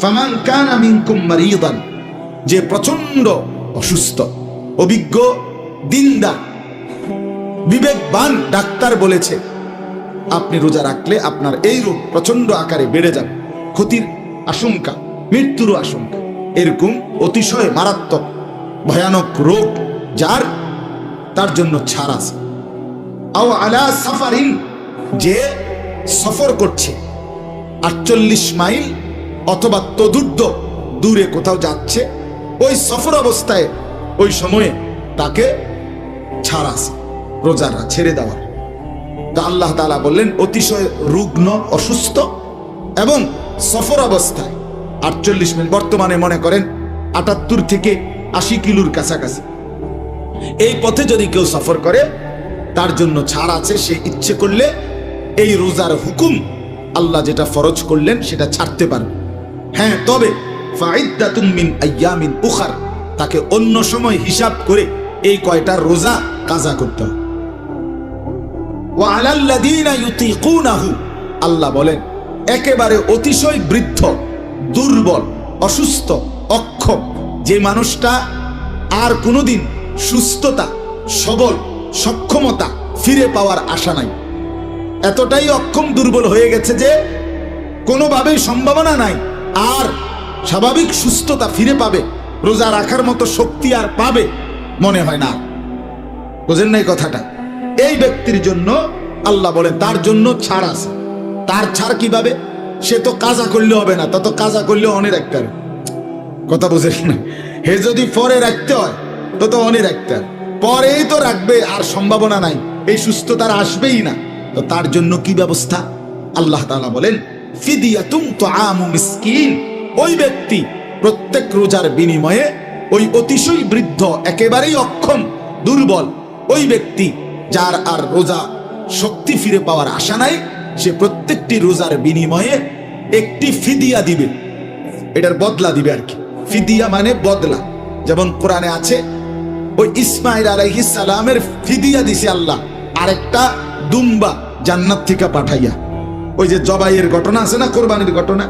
ফামান কানা মিনকুম মারিদান, যে প্রচন্ড অসুস্থ, অভিজ্ঞ দিনদার বিবেকবান ডাক্তার বলেছে আপনি রোজা রাখলে আপনার এই রোগ প্রচন্ড আকারে বেড়ে যাবে, ক্ষতির আশঙ্কা, মৃত্যুর আশঙ্কা, এরকম অতিশয় মারাত্মক ভয়ানক রোগ যার, তার জন্য ছাড় আছে। আও আলা সাফারিন, যে সফর করছে 48 মাইল অথবা তদূর্ধ্ব দূরে কোথাও যাচ্ছে, ওই সফর অবস্থায় ওই সময়ে তাকে ছাড় আছে, রোজারা ছেড়ে দেওয়ার। তো আল্লাহ তাআলা বললেন, অতিশয় রুগ্ন অসুস্থ এবং সফর অবস্থায় 48 মাইল, বর্তমানে মনে করেন 78 থেকে 80 কিলোর কাছাকাছি, এই পথে যদি কেউ সফর করে তার জন্য ছাড় আছে। সে ইচ্ছে করলে এই রোজার হুকুম আল্লাহ যেটা ফরজ করলেন সেটা ছাড়তে পারবে। হ্যাঁ, তবে ফাইদ্দাতুম মিন আইয়ামিন উখার, তাকে অন্য সময় হিসাব করে এই কয়টা রোজা কাজা করতে হবে। ওয়া আলাল্লাযীনা ইউতিকুনাহু, আল্লাহ বলেন একেবারে অতিশয় বৃদ্ধ, দুর্বল, অসুস্থ, অক্ষম, যে মানুষটা আর কোনোদিন সুস্থতা, সবল, সক্ষমতা ফিরে পাওয়ার আশা নাই, এতটাই অক্ষম দুর্বল হয়ে গেছে যে কোনোভাবেই সম্ভাবনা নাই আর স্বাভাবিক সুস্থতা ফিরে পাবে, রোজা রাখার মতো শক্তি আর পাবে মনে হয় না। বুঝেন নাই কথাটা? এই ব্যক্তির জন্য আল্লাহ বলেন তার জন্য ছাড় আছে। তার ছাড় কিভাবে? সে তো কাজা করলে হবে না, তা তো কাজা করলে অনেক একটা কথা বুঝেন না। হে যদি পরে রাখতে হয় তো অনে রাখতে হয়, পরেই তো রাখবে, আর সম্ভাবনা নাই, এই সুস্থতার আসবেই না। তো তার জন্য কি ব্যবস্থা? আল্লাহ তাআলা বলেন ফিদিয়াতুম তুআমু মিসকিন। ওই ব্যক্তি প্রত্যেক রোজার বিনিময়ে ওই অতিশয় বৃদ্ধ, একেবারেই অক্ষম, দুর্বল ওই ব্যক্তি যার আর রোজা শক্তি ফিরে পাওয়ার আশা নাই, সে প্রত্যেকটি রোজার বিনিময়ে একটি ফিদিয়া দিবে, এটার বদলা দিবে আর কি। ফিদিয়া মানে বদলা। যেমন কোরআনে আছে ওই ইসমাইল আলাইহিস সালামের ফিদিয়া দিছে আল্লাহ আরেকটা দুম্বা জান্নাত থেকে পাঠাইয়া। ওই যে জবাইয়ের ঘটনা আছে না, কোরবানির ঘটনা,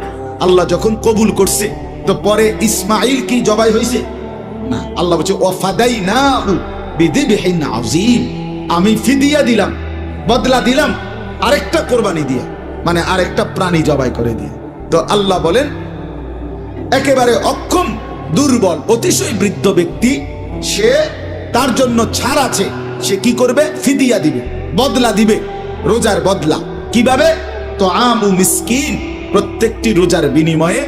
আল্লাহ যখন কবুল করছে তো পরে ইসমাইল কি জবাই হয়েছে না, আল্লাহ বলছে ওয়াফাদাইনাহু বিযিবহিন আযীম, আমি ফিদিয়া দিলাম, বদলা দিলাম আরেকটা কোরবানি দিয়া, মানে আরেকটা প্রাণী জবাই করে দিয়ে। তো আল্লাহ বলেন একেবারে অক্ষম, দুর্বল, অতিশয় বৃদ্ধ ব্যক্তি, সে তার জন্য ছাড় আছে, সে কি করবে? ফিদিয়া দিবে, বদলা দিবে, রোজার বদলা। কিভাবে? তো আমু মিসকিন, প্রত্যেকটি রোজার বিনিময়ে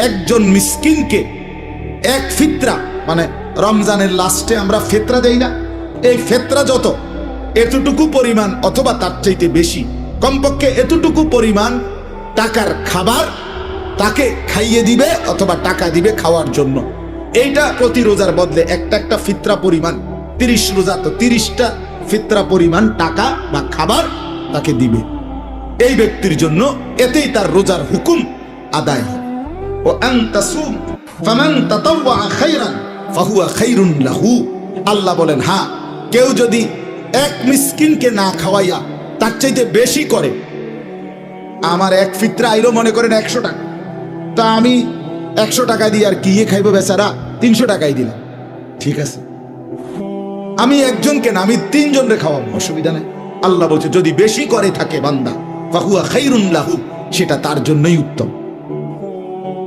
একজন মিসকিনকে এক ফিতরা, মানে রমজানের লাস্টে আমরা ফিতরা দেই না, এই ফিতরা যত এতটুকু পরিমাণ অথবা তার চাইতে বেশি, কমপক্ষে এতটুকু পরিমাণ টাকার খাবার তাকে খাইয়ে দিবে অথবা টাকা দিবে খাওয়ার জন্য। এইটা প্রতি রোজার বদলে একটা একটা ফিতরা পরিমাণ, 30 রোজা তো 30টা ফিতরা পরিমাণ টাকা বা খাবার তাকে দিবে এই ব্যক্তির জন্য, এতেই তার রোজার হুকুম আদায় হয়। ও আন তাসুম ফামান তাতাওয়া খায়রান ফাহুয়া খায়রুন লাহু। আল্লাহ বলেন হ্যাঁ, কেউ যদি এক মিসকিনকে না খাওয়াইয়া তার চাইতে বেশি করে, আমার এক ফিতরা আইলো মনে করেন 100 টাকা, তা আমি 100 টাকা দিয়ে আর কি খাইবো বেচারা, 300 টাকাই দিলাম, ঠিক আছে, আমি একজনকে না, আমি 3 জনরে খাওয়াবো, অসুবিধা নাই। আল্লাহ বলছে যদি বেশি করে থাকে বান্দা ফাহুয়া খায়রুন লাহু, সেটা তার জন্যই উত্তম,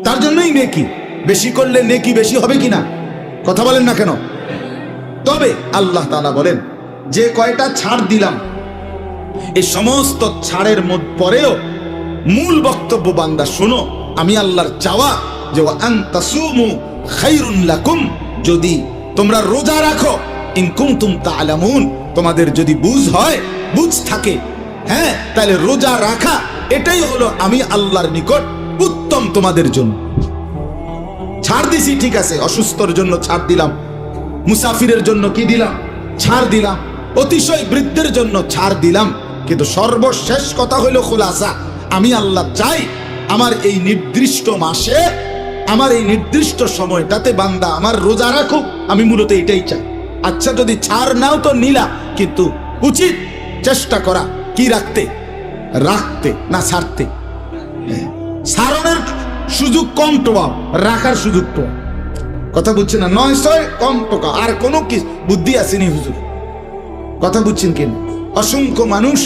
তার জন্যই নেকি। বেশি করলে নেকি বেশি হবে কিনা কথা বলেন না কেন? তবে আল্লাহ তাআলা বলেন যে কয়টা ছাড় দিলাম, এই সমস্ত ছাড়ের পরেও মূল বক্তব্য বান্দা শোনো, আমি আল্লাহর চাওয়া যে আন তাসুমু খায়রুন লাকুম, যদি তোমরা রোজা রাখো, ইন কুনতুম তা'লামুন, তোমাদের যদি বুঝ হয়, বুঝ থাকে, হ্যাঁ, তাহলে রোজা রাখা এটাই হলো আমি আল্লাহর নিকট উত্তম তোমাদের জন্য। ছাড় দিছি ঠিক আছে, অসুস্থর জন্য ছাড় দিলাম, মুসাফিরের জন্য কি দিলাম? ছাড় দিলাম, অতিশয় বৃদ্ধের জন্য ছাড় দিলাম, কিন্তু সর্বশেষ কথা হইল খুলাসা, আমি আল্লাহ চাই আমার এই নির্দিষ্ট মাসে, আমার এই নির্দিষ্ট সময়টাতে বান্দা আমার রোজা রাখুক, আমি মূলত এটাই চাই। আচ্ছা যদি ছাড় নাও তো নিলা, কিন্তু উচিত চেষ্টা করা কি রাখতে, রাখতে না ছাড়তে। ছাড়নের সুযোগ কম টোয়া, রাখার সুযোগ টোয়া, কথা বুঝছেন না? 900 কম টোকা, আর কোনো কি বুদ্ধি আসেনি হুজুর, কথা বুঝছেন কিনা? অসংখ্য মানুষ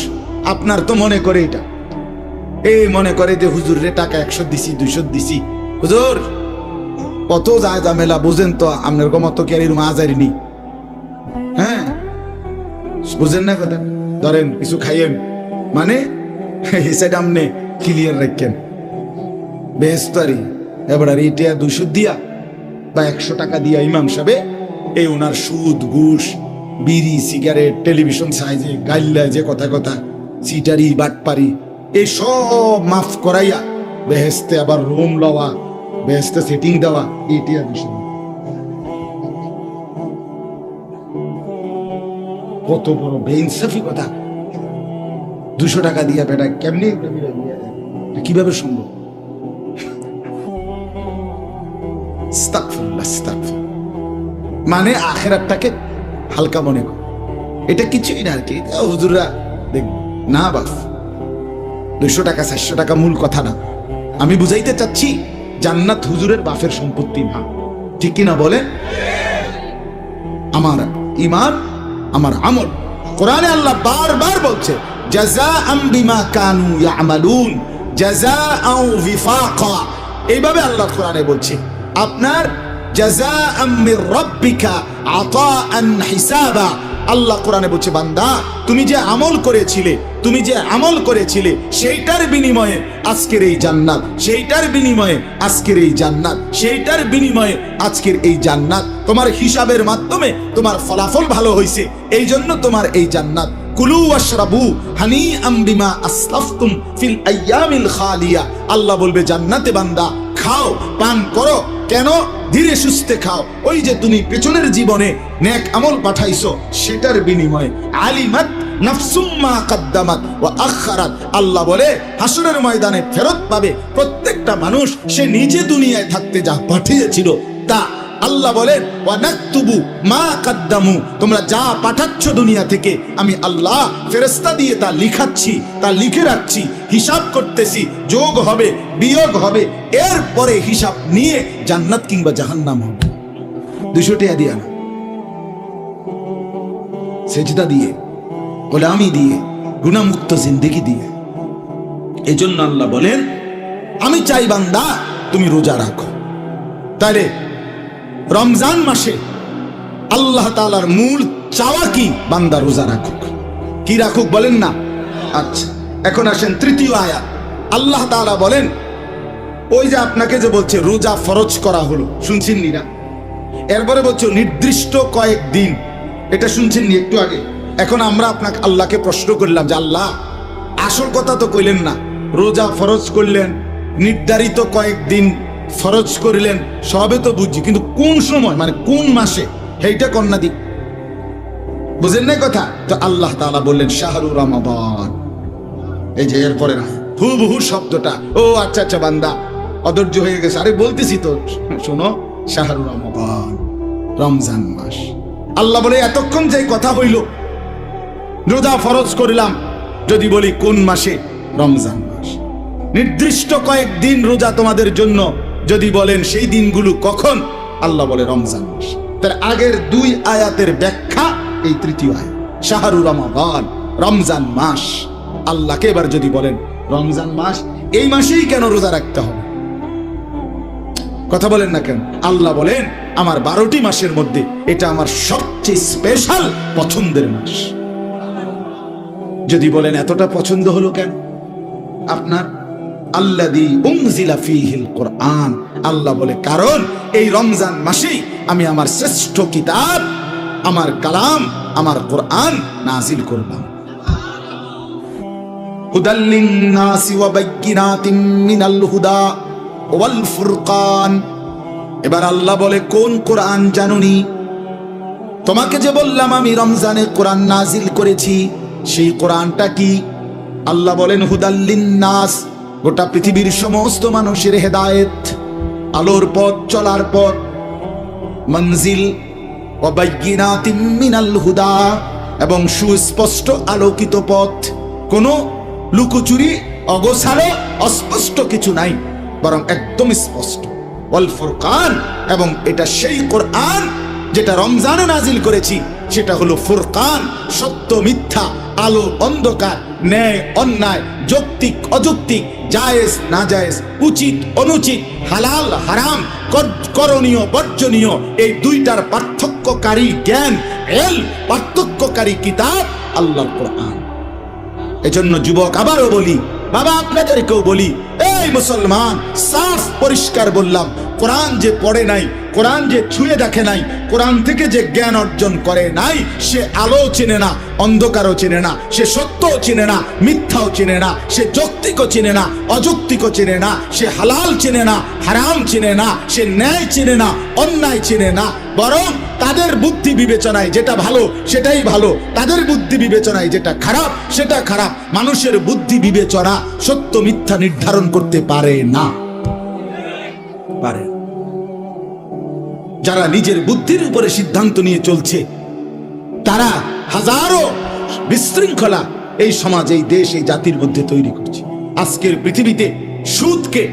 আপনার তো মনে করে এটা, এই মনে করে যে হুজুর রে টাকা 100 দিছি 200 দিছি, হুজুর কত যায় ঝামেলা বুঝেন তো, আপনার মতো কি আর এরকম আজারিনি, হ্যাঁ বুঝেন না কথা? ধরেন কিছু খাইয়েন, মানে সেটা আপনি ক্লিয়ার রাখেন, বেহস্তারি এবার আর এটা 200 দিয়া বা 100 টাকা দিয়া ইমাম সাহেব এই ওনার সুদ ঘুষ বিড়ি সিগারেট টেলিভিশন সাইজে গাইল্লা যে কথা কথা সিটারি বাটপারি এই সব মাফ করাইয়া বেহেস্তে আবার রুম লওয়া, বেহেস্তে সেটিং দেওয়া, এটা 200। কত বড় বেইনসাফি কথা! 200 টাকা দিয়া বেটা কেমনি কিভাবে সম্ভব? মানে আখিরাতটাকে হালকা মনে কর, এটা কিছুই না আর কি, হুজুররা দেখ না বাস 200 টাকা 400 টাকা মূল কথা না। আমি বুঝাইতে চাচ্ছি জান্নাত হুজুরের বাপের সম্পত্তি না, ঠিক কিনা বলে? আমার ঈমান, আমার আমল, কোরআনে আল্লাহ বারবার বলছে জাযাআম বিমা কানু ইয়ামালুন, জাযাআও ওয়িফাকা, এইভাবে আল্লাহ কোরআনে বলছে আপনার জাযাআম মির রাব্বিকা আতাআন হিসাবা, আল্লাহ কোরআনে বলছে, বান্দা তুমি যে আমল করেছিলে সেইটার বিনিময়ে আজকের এই জান্নাত, সেইটার বিনিময়ে আজকের এই জান্নাত, সেইটার বিনিময়ে আজকের এই জান্নাত। তোমার হিসাবের মাধ্যমে তোমার ফলাফল ভালো হয়েছে, এই জন্য তোমার এই জান্নাত। কুলু ওয়াশরাবু হানিআম বিমা আসলাফতুম ফিল আইয়ামিল খালিয়া। আল্লাহ বলবে জান্নাতে, বান্দা খাও, পান করো। কেন? ধীরে সুস্থে খাও। ওই যে তুমি পেছনের জীবনে নেক আমল পাঠাইছো সেটার বিনিময়ে। আলিমাত নাফসুম মা কদ্দামাত ওয়া আখারাত। আল্লাহ বলে হাসরের ময়দানে ফেরত পাবে প্রত্যেকটা মানুষ সে নিজে দুনিয়ায় থাকতে যা পাঠিয়েছিল তা। আল্লাহ বলেন ওয়া নাকতুবু মা কদ্দামু, তোমরা যা পাঠাচ্ছ দুনিয়া থেকে আমি আল্লাহ ফেরেশতা দিয়ে তা লিখাচ্ছি, তা লিখে রাখছি, হিসাব করতেছি, যোগ হবে, বিয়োগ হবে, এরপরে হিসাব নিয়ে জান্নাত কিংবা জাহান্নাম হবে। 200 টাকা দিয়া না, সেজদা দিয়ে, গোলামি দিয়ে, গুনাহমুক্ত জিন্দেগি দিয়ে। এজন্য আল্লাহ বলেন আমি চাই বান্দা তুমি রোজা রাখো। তাহলে রমজান মাসে আল্লাহ তাআলার মূল চাওয়া কি? বান্দা রোজা রাখুক। কি রাখুক বলেন না? আচ্ছা, এখন আসেন তৃতীয় আয়াত। আল্লাহ তাআলা বলেন, ওই যে আপনাকে যে বলছে রোজা ফরজ করা হলো, শুনছেন না? এরপরে বলছে নির্দিষ্ট কয়েকদিন, এটা শুনছেন নি একটু আগে? এখন আমরা আপনাকে আল্লাহকে প্রশ্ন করলাম যে আল্লাহ আসল কথা তো কইলেন না, রোজা ফরজ করলেন, নির্ধারিত কয়েকদিন ফরজ করিলেন, সবে তো বুঝছি, কিন্তু কোন সময় মানে কোন মাসে সেইটা কন্যা দিক বুঝেন না কথা। তো আল্লাহ তাআলা বললেন শাহরু রমাদান। এই যে এরপরে হুবহু শব্দটা, ও আচ্ছা আচ্ছা বান্দা অধৈর্য হয়ে গেছে, আরে বলতেছি তো শোনো, শাহরু রমাদান, রমজান মাস। আল্লাহ বলে এতক্ষণ যে কথা হইল রোজা ফরজ করিলাম, যদি বলি কোন মাসে? রমজান মাস। নির্দিষ্ট কয়েকদিন রোজা তোমাদের জন্য, যদি বলেন সেই দিনগুলো কখন? আল্লাহ বলে রমজান মাস। তার আগের 2 আয়াতের ব্যাখ্যা এই তৃতীয় আয়াত, শাহরু রমাদান, রমজান মাস। আল্লাহকে এবার যদি বলেন রমজান মাস, এই মাসেই কেন রোজা রাখতে হবে? কথা বলেন না কেন? আল্লাহ বলেন আমার 12টি মাসের মধ্যে এটা আমার সবচেয়ে স্পেশাল পছন্দের মাস। যদি বলেন এতটা পছন্দ হলো কেন আপনার? আল্লাযী উনজিলা ফীহিল কুরআন। আল্লাহ বলে কারণ এই রমজান মাসেই আমি আমার শ্রেষ্ঠ কিতাব, আমার কালাম, আমার কোরআন নাজিল করলাম। হুদাল লিন-নাসি ওয়া বাইয়িনাতিন মিনাল হুদা ওয়াল ফুরকান। এবার আল্লাহ বলে কোন কোরআন জানুনি? তোমাকে যে বললাম আমি রমজানে কোরআন নাজিল করেছি, সেই কোরআনটা কি? আল্লাহ বলেন হুদাল লিন-নাস, গোটা পৃথিবীর সমস্ত মানুষের হেদায়েত, আলোর পথ, চলার পথ। মনজিল ওয়া বাইয়িনাতিন মিনাল হুদা, এবং সুস্পষ্ট আলোকিত পথ। কোনো লুকোচুরি, অগোছালো, অস্পষ্ট কিছু নাই, বরং একদম স্পষ্ট। ওয়াল ফুরকান, এবং এটা সেই কোরআন যেটা রমজানে নাজিল করেছি, সেটা হলো ফুরকান, সত্য মিথ্যা, আলো অন্ধকার, ন্যায় অন্যায়, যৌক্তিক অযৌক্তিক, জায়েজ নাজায়েজ, উচিত অনুচিত, হালাল হারাম, করণীয় বর্জনীয়, এই 2টার পার্থক্যকারী জ্ঞান, পার্থক্যকারী কিতাব আল্লাহর কোরআন। এজন্য যুবক আবারও বলি, বাবা আপনাদেরকেও বলি, এই মুসলমান, সাফ পরিষ্কার বললাম, কোরআন যে পড়ে নাই, কোরআন যে ছুঁয়ে দেখে নাই, কোরআন থেকে যে জ্ঞান অর্জন করে নাই, সে আলো চেনে না, অন্ধকারও চেনে না, সে সত্যও চেনে না, মিথ্যাও চেনে না, সে যৌক্তিকও চেনে না, অযৌক্তিকও চেনে না, সে হালাল চেনে না, হারাম চেনে না, সে ন্যায় চেনে না, অন্যায় চেনে না। বরং তাদের বুদ্ধি বিবেচনায় যেটা ভালো সেটাই ভালো, তাদের বুদ্ধি বিবেচনায় যেটা খারাপ সেটা খারাপ। মানুষের বুদ্ধি বিবেচনা সত্য মিথ্যা নির্ধারণ করতে পারে না। যারা নিজের বুদ্ধির উপরে সিদ্ধান্ত নিয়ে চলছে, তারা হাজারো বিশৃঙ্খলা এই সমাজ, এই দেশ, এই জাতির মধ্যে তৈরি করছে। আজকের পৃথিবীতে সুদকে,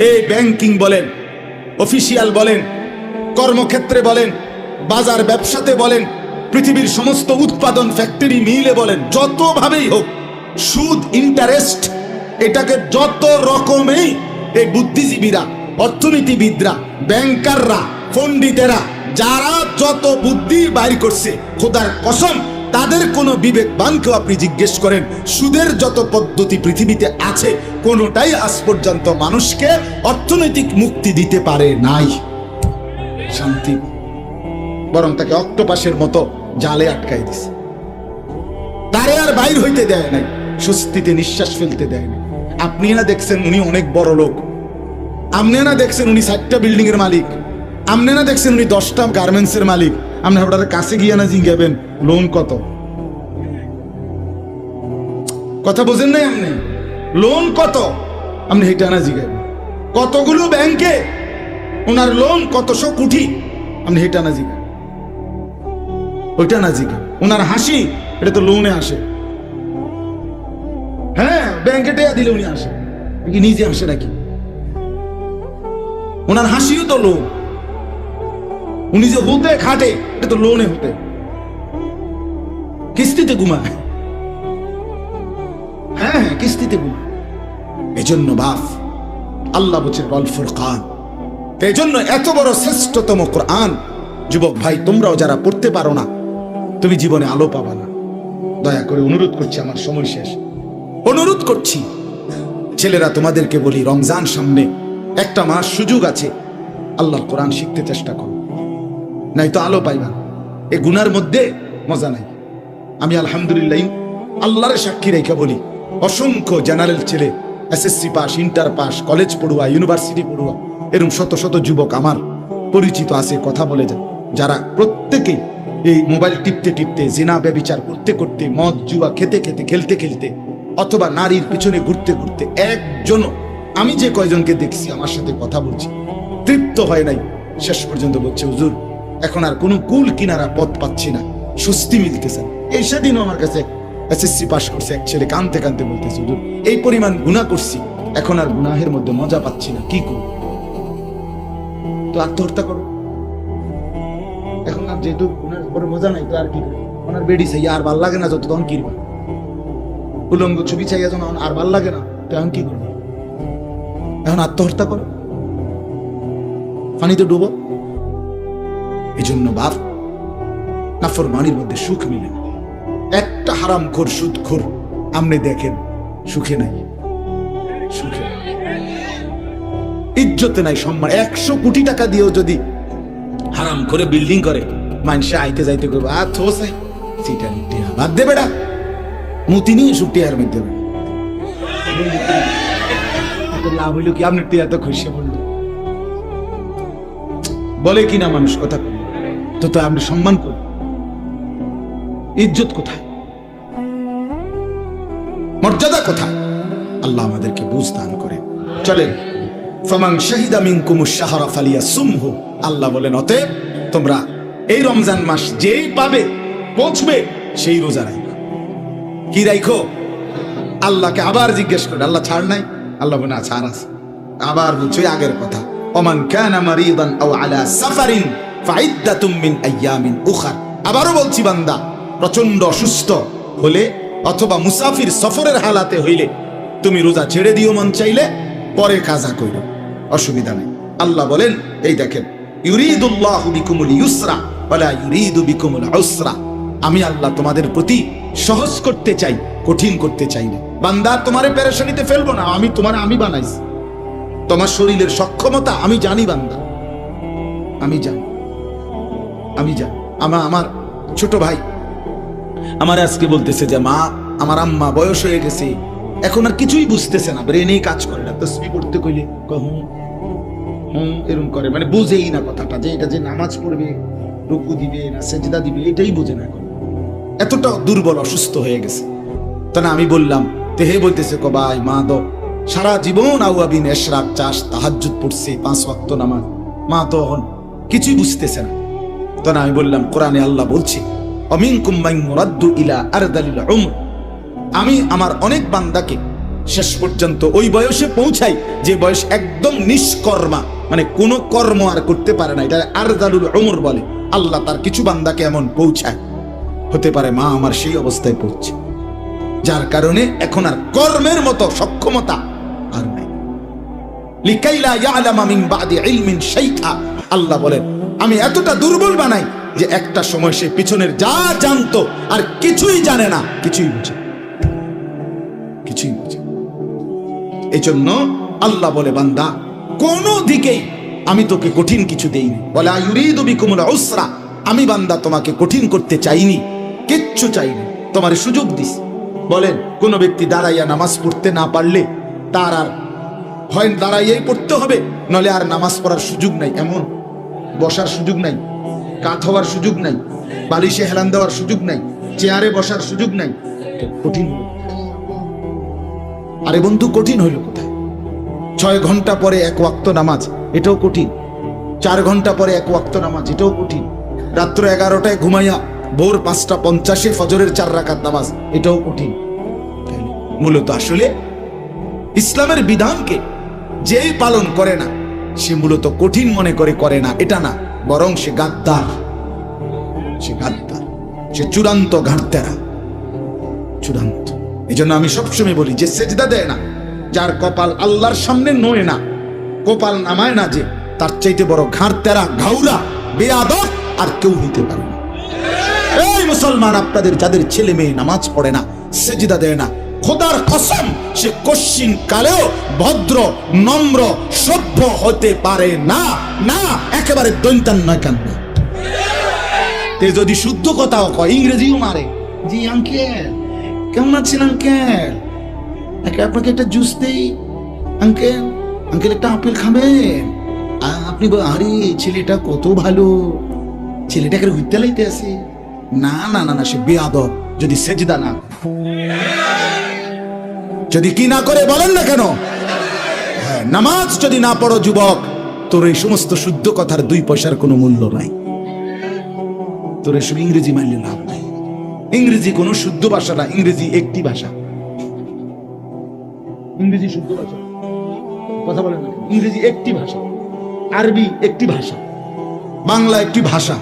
এই ব্যাংকিং বলেন, অফিসিয়াল বলেন, কর্মক্ষেত্রে বলেন, বাজার ব্যবসাতে বলেন, পৃথিবীর সমস্ত উৎপাদন ফ্যাক্টরি মিলে বলেন, যতভাবেই হোক সুদ, ইন্টারেস্ট, এটাকে যত রকমেই এই বুদ্ধিজীবীরা, অর্থনীতিবিদরা, ব্যাংকাররা, পণ্ডিতেরা, যারা যত বুদ্ধি বাইর করছে, খোদার কসম তাদের কোন বিবেকবানকেও আপনি জিজ্ঞেস করেন, সুদের যত পদ্ধতি পৃথিবীতে আছে কোনটাই আজ পর্যন্ত মানুষকে অর্থনৈতিক মুক্তি দিতে পারে নাই, শান্তি, বরং তাকে অক্টোপাসের মতো জালে আটকাই দিছে। তারে আর বাইর হইতে দেয় নাই, স্বস্তিতে নিঃশ্বাস ফেলতে দেয় নাই। আপনি না দেখছেন উনি অনেক বড় লোক, আপনি না দেখছেন উনি 7টা বিল্ডিং এর মালিক, আপনি না দেখছেন উনি 10টা গার্মেন্টস এর মালিক, আপনি আপনার কাছে গিয়ে না জিজ্ঞাবেন লোন কত, কথা বোঝেন নাই আপনি, লোন কত, আপনি এটা না জিজ্ঞাবেন। কতগুলো ব্যাংকে ওনার লোন, কতশো কোটি, আপনি এটা না জিজ্ঞাবেন, ওইটা না জিজ্ঞাবেন। ওনার হাসি, এটা তো লোনে আসে, হ্যাঁ ব্যাংকে টাকা দিলে উনি আসে, কি নিজে আসে নাকি? ওনার হাসিও তো লোন, উনি যে হতে খাটে এটা তো লোনে হতে, কিস্তিতে ঘুমায়, হ্যাঁ কিস্তিতে ঘুমায়। এজন্য বাপ আল্লাহ বলছেন ওয়াল ফুরকান, এজন্য এত বড় শ্রেষ্ঠতম কোরআন, যুবক ভাই তোমরাও যারা পড়তে পারো না, তুমি জীবনে আলো পাবা না। দয়া করে অনুরোধ করছি, আমার সময় শেষ, অনুরোধ করছি ছেলেরা তোমাদেরকে বলি, রমজান সামনে, একটা মাস সুযোগ আছে, আল্লাহর কোরআন শিখতে চেষ্টা করো, নাই তো আলো পাইবা। এ গুনার মধ্যে মজা নাই। আমি আলহামদুলিল্লাহ আল্লাহর সাক্ষী রেখে বলি, অসংখ্য জেনারেল ছেলে, SSC pass, inter pass, college পড়ুয়া, ইউনিভার্সিটি পড়ুয়া, এরকম শত শত যুবক আমার পরিচিত আছে, কথা বলে যায়, যারা প্রত্যেকেই এই মোবাইল টিপতে টিপতে, জিনা ব্যভিচার করতে করতে, মদ জুয়া খেতে খেতে, খেলতে খেলতে, অথবা নারীর পিছনে ঘুরতে ঘুরতে, একজন, আমি যে কয়জনকে দেখছি আমার সাথে কথা বলছি, তৃপ্ত হয় নাই, শেষ পর্যন্ত বলছে হুজুর এখন আর কোনো কুল কিনারা পথ পাচ্ছি না, স্বস্তি মিলতেছে। এই সেদিনও আমার কাছে এসএসসি পাস করছে এক ছেলে কানতে কানতে বলতেছে, হুজুর এই পরিমাণ গুনাহ করছি, এখন আর গুনাহের মধ্যে মজা পাচ্ছি না, কি করব? তো আত্মহত্যা করো। এখন আর যেহেতু গুনাহের উপরে মজা নাই, তো আর কি করবো? ওনার বেডি চাই আর ভাল লাগে না, যত তখন কি করবো? উলঙ্গ ছবি চাই যখন আর ভাল লাগে না, তো এখন কি করবো? এখন আত্মহত্যা করো, পানিতে ডুবো। এই জন্য বাপ নাফরমানির মধ্যে সুখ মিলে না। একটা হারামখোর সুদখোর আপনি দেখেন সুখে নাই, সুখে নাই, ইজ্জতে নাই, সম্মান। 100 কোটি টাকা দিয়েও যদি হারাম করে বিল্ডিং করে, মানুষে আইতে যাইতে করবে আর থোসাই সেটা বাদ দেবে না, মুতি নিয়ে সুটি আর মধ্যে লাভ হইল কি? আপনি এত খুশি বললো বলে কিনা মানুষ, কথা তো তো আপনি সম্মান করেন, ইজ্জত কোথায়, মর্যাদা কোথায়? আল্লাহ আমাদেরকে বুঝ দান করে। চলেন, ফামান শাহিদা মিনকুমুশ শাহরা ফালিয়াসুমহু, আল্লাহ বলেন অতএব তোমরা এই রমজান মাস যেই পাবে, পৌঁছবে, সেই রোজা রাখো। কি রাখো? আল্লাহকে আবার জিজ্ঞেস করে, আল্লাহ ছাড় নাই? আল্লাহ বলে না, ছাড় আছে। আবার বলছে আগের কথা, ওমান কানা মারিদান আও আলা সাফারিন ফাইদ্দাতুম মিন আইয়ামিন উখার। আবারও বলছি, বান্দা প্রচন্ড অসুস্থ হলে অথবা মুসাফির সফরের হালাতে হইলে তুমি রোজা ছেড়ে দিও, মন চাইলে পরে কাজা কইরো, অসুবিধা নেই। আল্লাহ বলেন, এই দেখেন, ইউরিদুল্লাহু বিকুমুল ইউসরা ওয়ালা ইউরিদু বিকুমুল উসরা, আমি আল্লাহ তোমাদের প্রতি সহজ করতে চাই, কঠিন করতে চাই না। বান্দা তোমারে পেরেশানিতে ফেলবো না, আমি বানাইছি, তোমার শরীরের সক্ষমতা আমি জানি বান্দা, আমি জানি। আমার ছোট ভাই আমার আজকে বলতেছে যে মা, আমার আম্মা বয়স হয়ে গেছে, এখন আর কিছুই বুঝতেছে না, ব্রেনেই কাজ করে না, তাসবিহ পড়তে কইলে এরকম করে, মানে বুঝেই না কথাটা, যে এটা যে নামাজ পড়বে, রুকু দিবে না সেজদা দিবে, এটাই বোঝে না, এখন এতটা দুর্বল অসুস্থ হয়ে গেছে। তখন আমি বললাম, তেহে বলতেছে ভাই মা তো সারা জীবন আউয়াবিন এশরাক চাষ তাহাজ্জুদ পড়ছে, 5 ওয়াক্ত নামাজ, মা তো এখন কিছুই বুঝতেছে না। তখন আমি বললাম, কোরআনে আল্লাহ বলছে, অমিনকুম মান মুরাদ্দু ইলা আরদালিল উমর, আমি আমার অনেক বান্দাকে শেষ পর্যন্ত ওই বয়সে পৌঁছাই যে বয়স একদম নিষ্কর্মা, মানে কোনো কর্ম আর করতে পারে না, এটা আরদালুল উমর বলে। আল্লাহ তার কিছু বান্দাকে এমন পৌঁছায়, হতে পারে মা আমার সেই অবস্থায় পৌঁছে, যার কারণে এখন আর কর্মের মতো সক্ষমতা আর নাই। লিকাইলা ইয়ালামা মিন বাদি ইলমিন শাইআ, আল্লাহ বলেন আমি এতটা দুর্বল বানাই যে একটা সময় সে পিছনের যা জানতো আর কিছুই জানে না, কিছুই বুঝে। এই জন্য আল্লাহ বলে, বান্দা কোন দিকেই আমি তোকে কঠিন কিছু দেইনি। বলে ইউরিদু বিকুমুল উসরা, আমি বান্দা তোমাকে কঠিন করতে চাইনি, কিচ্ছু চাইনি, তোমার সুযোগ দিস। বলেন কোন ব্যক্তি দাঁড়াইয়া নামাজ পড়তে না পারলে তার আর হয় দাঁড়াইয়াই পড়তে হবে, নলে আর নামাজ পড়ার সুযোগ নাই। এমন বসার সুযোগ নাই, কাত হওয়ার সুযোগ নাই, বালিশে হেলান দেওয়ার সুযোগ নাই, চেয়ারে বসার সুযোগ নাই। কঠিন। আরে বন্ধু, কঠিন হইল কোথায়? 6 ঘন্টা পরে 1 ওয়াক্ত নামাজ, এটাও কঠিন। 4 ঘন্টা পরে 1 ওয়াক্ত নামাজ, এটাও কঠিন। রাত্র 11টায় ঘুমাইয়া ভোর 5:50 ফজরের 4 রাকাত নামাজ, এটাও কঠিন। মূলত আসলে ইসলামের বিধানকে যেই পালন করে না সে মূলত কঠিন মনে করে না, এটা না, বরং সে গাদ্দার, সে চূড়ান্ত ঘাটতেরা, চূড়ান্ত। এই জন্য আমি সবসময় বলি, যে সেজদা দেয় না, যার কপাল আল্লাহর সামনে নয় না, কপাল নামায় না, যে তার চাইতে বড় ঘাটতেরা, ঘাউরা, বেয়াদব আর কেউ হইতে পারে না। এই মুসলমান, আপনাদের যাদের ছেলে মেয়ে নামাজ পড়ে না, সেজদা দেয় না, খোদার কসম সে কশ্চিন কালেও ভদ্র, নম্র, সভ্য হতে পারে না, না, একেবারে দৈন্তান নয়। কান্না তে যদি শুদ্ধ কথাও কয়, ইংরেজিও মারে। জি আঙ্কেল, কেমন আছেন আঙ্কেল? আপনাকে একটা জুস দেই আঙ্কেল, আঙ্কেল একটা আপেল খাবেন? আপনি আরে ছেলেটা কত ভালো, ছেলেটাকে ঘুরতে লাইতে আছে। না না না না, সে বেয়াদব যদি সেজদা না, যদি কি না করে বলেন না কেন? হ্যাঁ, নামাজ যদি না পড়ো যুবক, তোর এই সমস্ত শুদ্ধ কথার 2 পয়সার কোনো মূল্য নাই। তোর এসব ইংরেজি মানলে লাভ নাই। ইংরেজি কোনো শুদ্ধ ভাষা না, ইংরেজি একটি ভাষা। ইংরেজি শুদ্ধ ভাষা, কথা বলেন না। ইংরেজি একটি ভাষা, আরবি একটি ভাষা, বাংলা একটি ভাষা,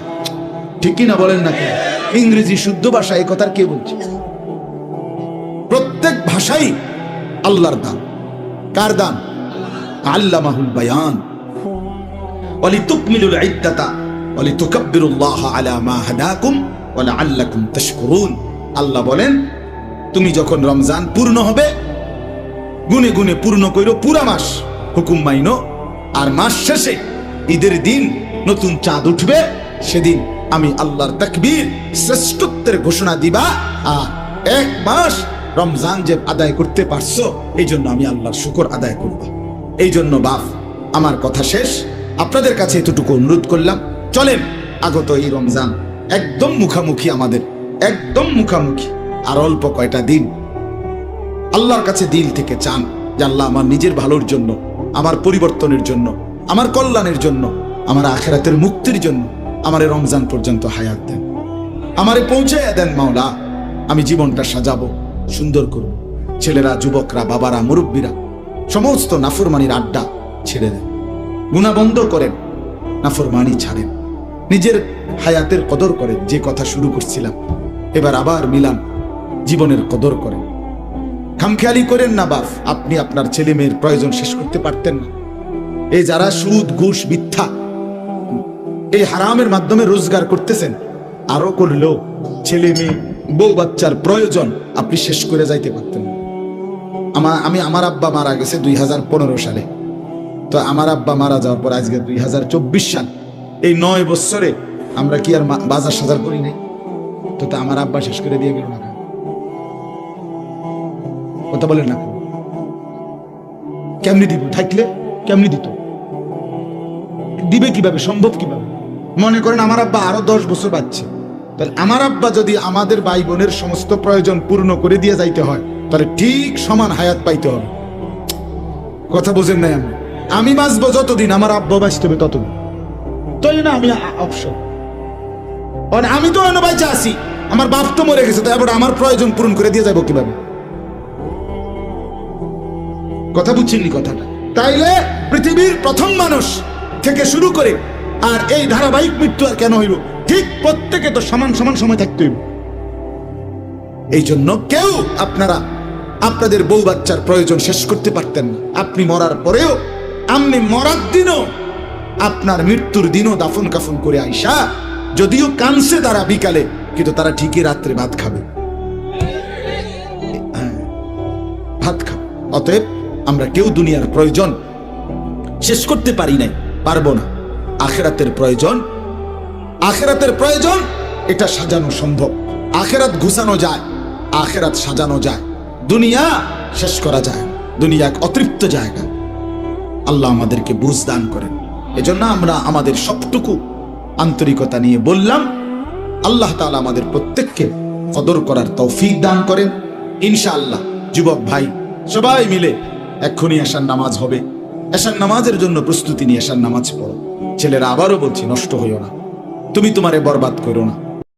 ঠিক কি না বলেন না কেন? ইংরেজি শুদ্ধ ভাষা, এই কথার কে বলছে? প্রত্যেক ভাষাই আল্লাহর দান। কার দান? আল্লামাহুল বায়ান ওয়ালিতুকমিলুল ইদ্দাতা ওয়ালিতুকাব্বিরুল্লাহা আলা মা হাদাকুম ওয়া লাআল্লাকুম তাশকুরুন। আল্লাহ বলেন, তুমি যখন রমজান পূর্ণ হবে, গুনে গুনে পূর্ণ কইরো, পুরা মাস হুকুম মাইনো, আর মাস শেষে ঈদের দিন নতুন চাঁদ উঠবে, সেদিন আমি আল্লাহর তাকবীর, শ্রেষ্ঠত্বের ঘোষণা দিবা। আর 1 মাস রমজান যে আদায় করতে পারছো, এই জন্য আমি আল্লাহর শুকর আদায় করব। এই জন্য বাপ, আমার কথা শেষ, আপনাদের কাছে এতটুকু অনুরোধ করলাম, চলেন আগত এই রমজান একদম মুখামুখি, আমাদের একদম মুখামুখি। আর অল্প কয়টা দিন আল্লাহর কাছে দিল থেকে চান যে আল্লাহ, আমার নিজের ভালোর জন্য, আমার পরিবর্তনের জন্য, আমার কল্যাণের জন্য, আমার আখিরাতের মুক্তির জন্য আমারে রমজান পর্যন্ত হায়াত দেন, আমারে পৌঁছাইয়া দেন মাওলা। আমি জীবনটা সাজাবো, সুন্দর করব। ছেলেরা, যুবকরা, বাবারা, মুরব্বীরা সমস্ত নাফরমানির আড্ডা ছেড়ে দেন, গুনাহ বন্ধ করেন, নাফরমানি ছাড়েন, নিজের হায়াতের কদর করেন। যে কথা শুরু করছিলাম, এবার আবার মিলান, জীবনের কদর করেন। খামখেয়ালি করেন না বাপ, আপনি আপনার ছেলে মেয়ের প্রয়োজন শেষ করতে পারতেন না? এই যারা সুদ, ঘুষ, মিথ্যা, এই হারামের মাধ্যমে রোজগার করতেছেন, আরো করলেও ছেলে মেয়ে, বউ বাচ্চার প্রয়োজন আপনি শেষ করে যাইতে পারতেন না। আমার আব্বা মারা গেছে 2015 সালে। তো আমার আব্বা মারা যাওয়ার পর আজকে 2024 সাল, এই 9 বছরে আমরা কি আর বাজার সাজার করি নাই? তো আমার আব্বা শেষ করে দিয়ে গেল না, কথা বলেন না। কেমনি দিব? থাকলে কেমনি দিত? দিবে কিভাবে? সম্ভব কিভাবে? মনে করেন আমার আব্বা আরো 10 বছর বাঁচছে, তাহলে আমার আব্বা যদি আমাদের ভাই বোনের সমস্ত প্রয়োজন পূর্ণ করে দিয়ে যাইতে হয়, তাহলে ঠিক সমান হায়াত পাইতে হবে। কথা বোঝেন নাই? আমি বাঁচবো যতদিন, আমার আব্বা বাঁচতে হবে ততদিন। তাই না? আমি অপশন, আমি তো অন্য বাইচা আছি, আমার বাপ তো মরে গেছে, তাই আমার প্রয়োজন পূরণ করে দিয়ে যাবো কিভাবে? কথা বুঝছেননি কথাটা? তাইলে পৃথিবীর প্রথম মানুষ থেকে শুরু করে আর এই ধারাবাহিক মৃত্যু আর কেন হইল? ঠিক প্রত্যেকে তো সমান সমান সময় থাকতে হইব। এই জন্য কেউ আপনারা আপনাদের বউ বাচ্চার প্রয়োজন শেষ করতে পারতেন না। আপনি মরার পরেও, আপনি মরার দিনও আপনার মৃত্যুর দিনও দাফন কাফন করে আইসা, যদিও কানছে তারা বিকালে, কিন্তু তারা ঠিকই রাত্রে ভাত খাবে, ভাত খাবে। অতএব আমরা কেউ দুনিয়ার প্রয়োজন শেষ করতে পারি নাই, পারবো না। আখিরাতের প্রয়োজন, আখিরাতের প্রয়োজন, এটা সাজানো সম্ভব। আখিরাত ঘুষানো যায়, আখিরাত সাজানো যায়, দুনিয়া শেষ করা যায়। দুনিয়া এক অতৃপ্ত জায়গা। আল্লাহ আমাদেরকে বুঝ দান করেন। এজন্য আমরা আমাদের সবটুকু আন্তরিকতা নিয়ে বললাম। আল্লাহ তাআলা আমাদের প্রত্যেককে কদর করার তৌফিক দান করেন ইনশাআল্লাহ। যুবক ভাই সবাই মিলে এক্ষুনি এশার নামাজ হবে, এশার নামাজের জন্য প্রস্তুতি নিয়ে এশার নামাজ পড়ো। ছেলেরা আবারও বলছি, নষ্ট হইও না, তুমি তোমারে বরবাদ করো না।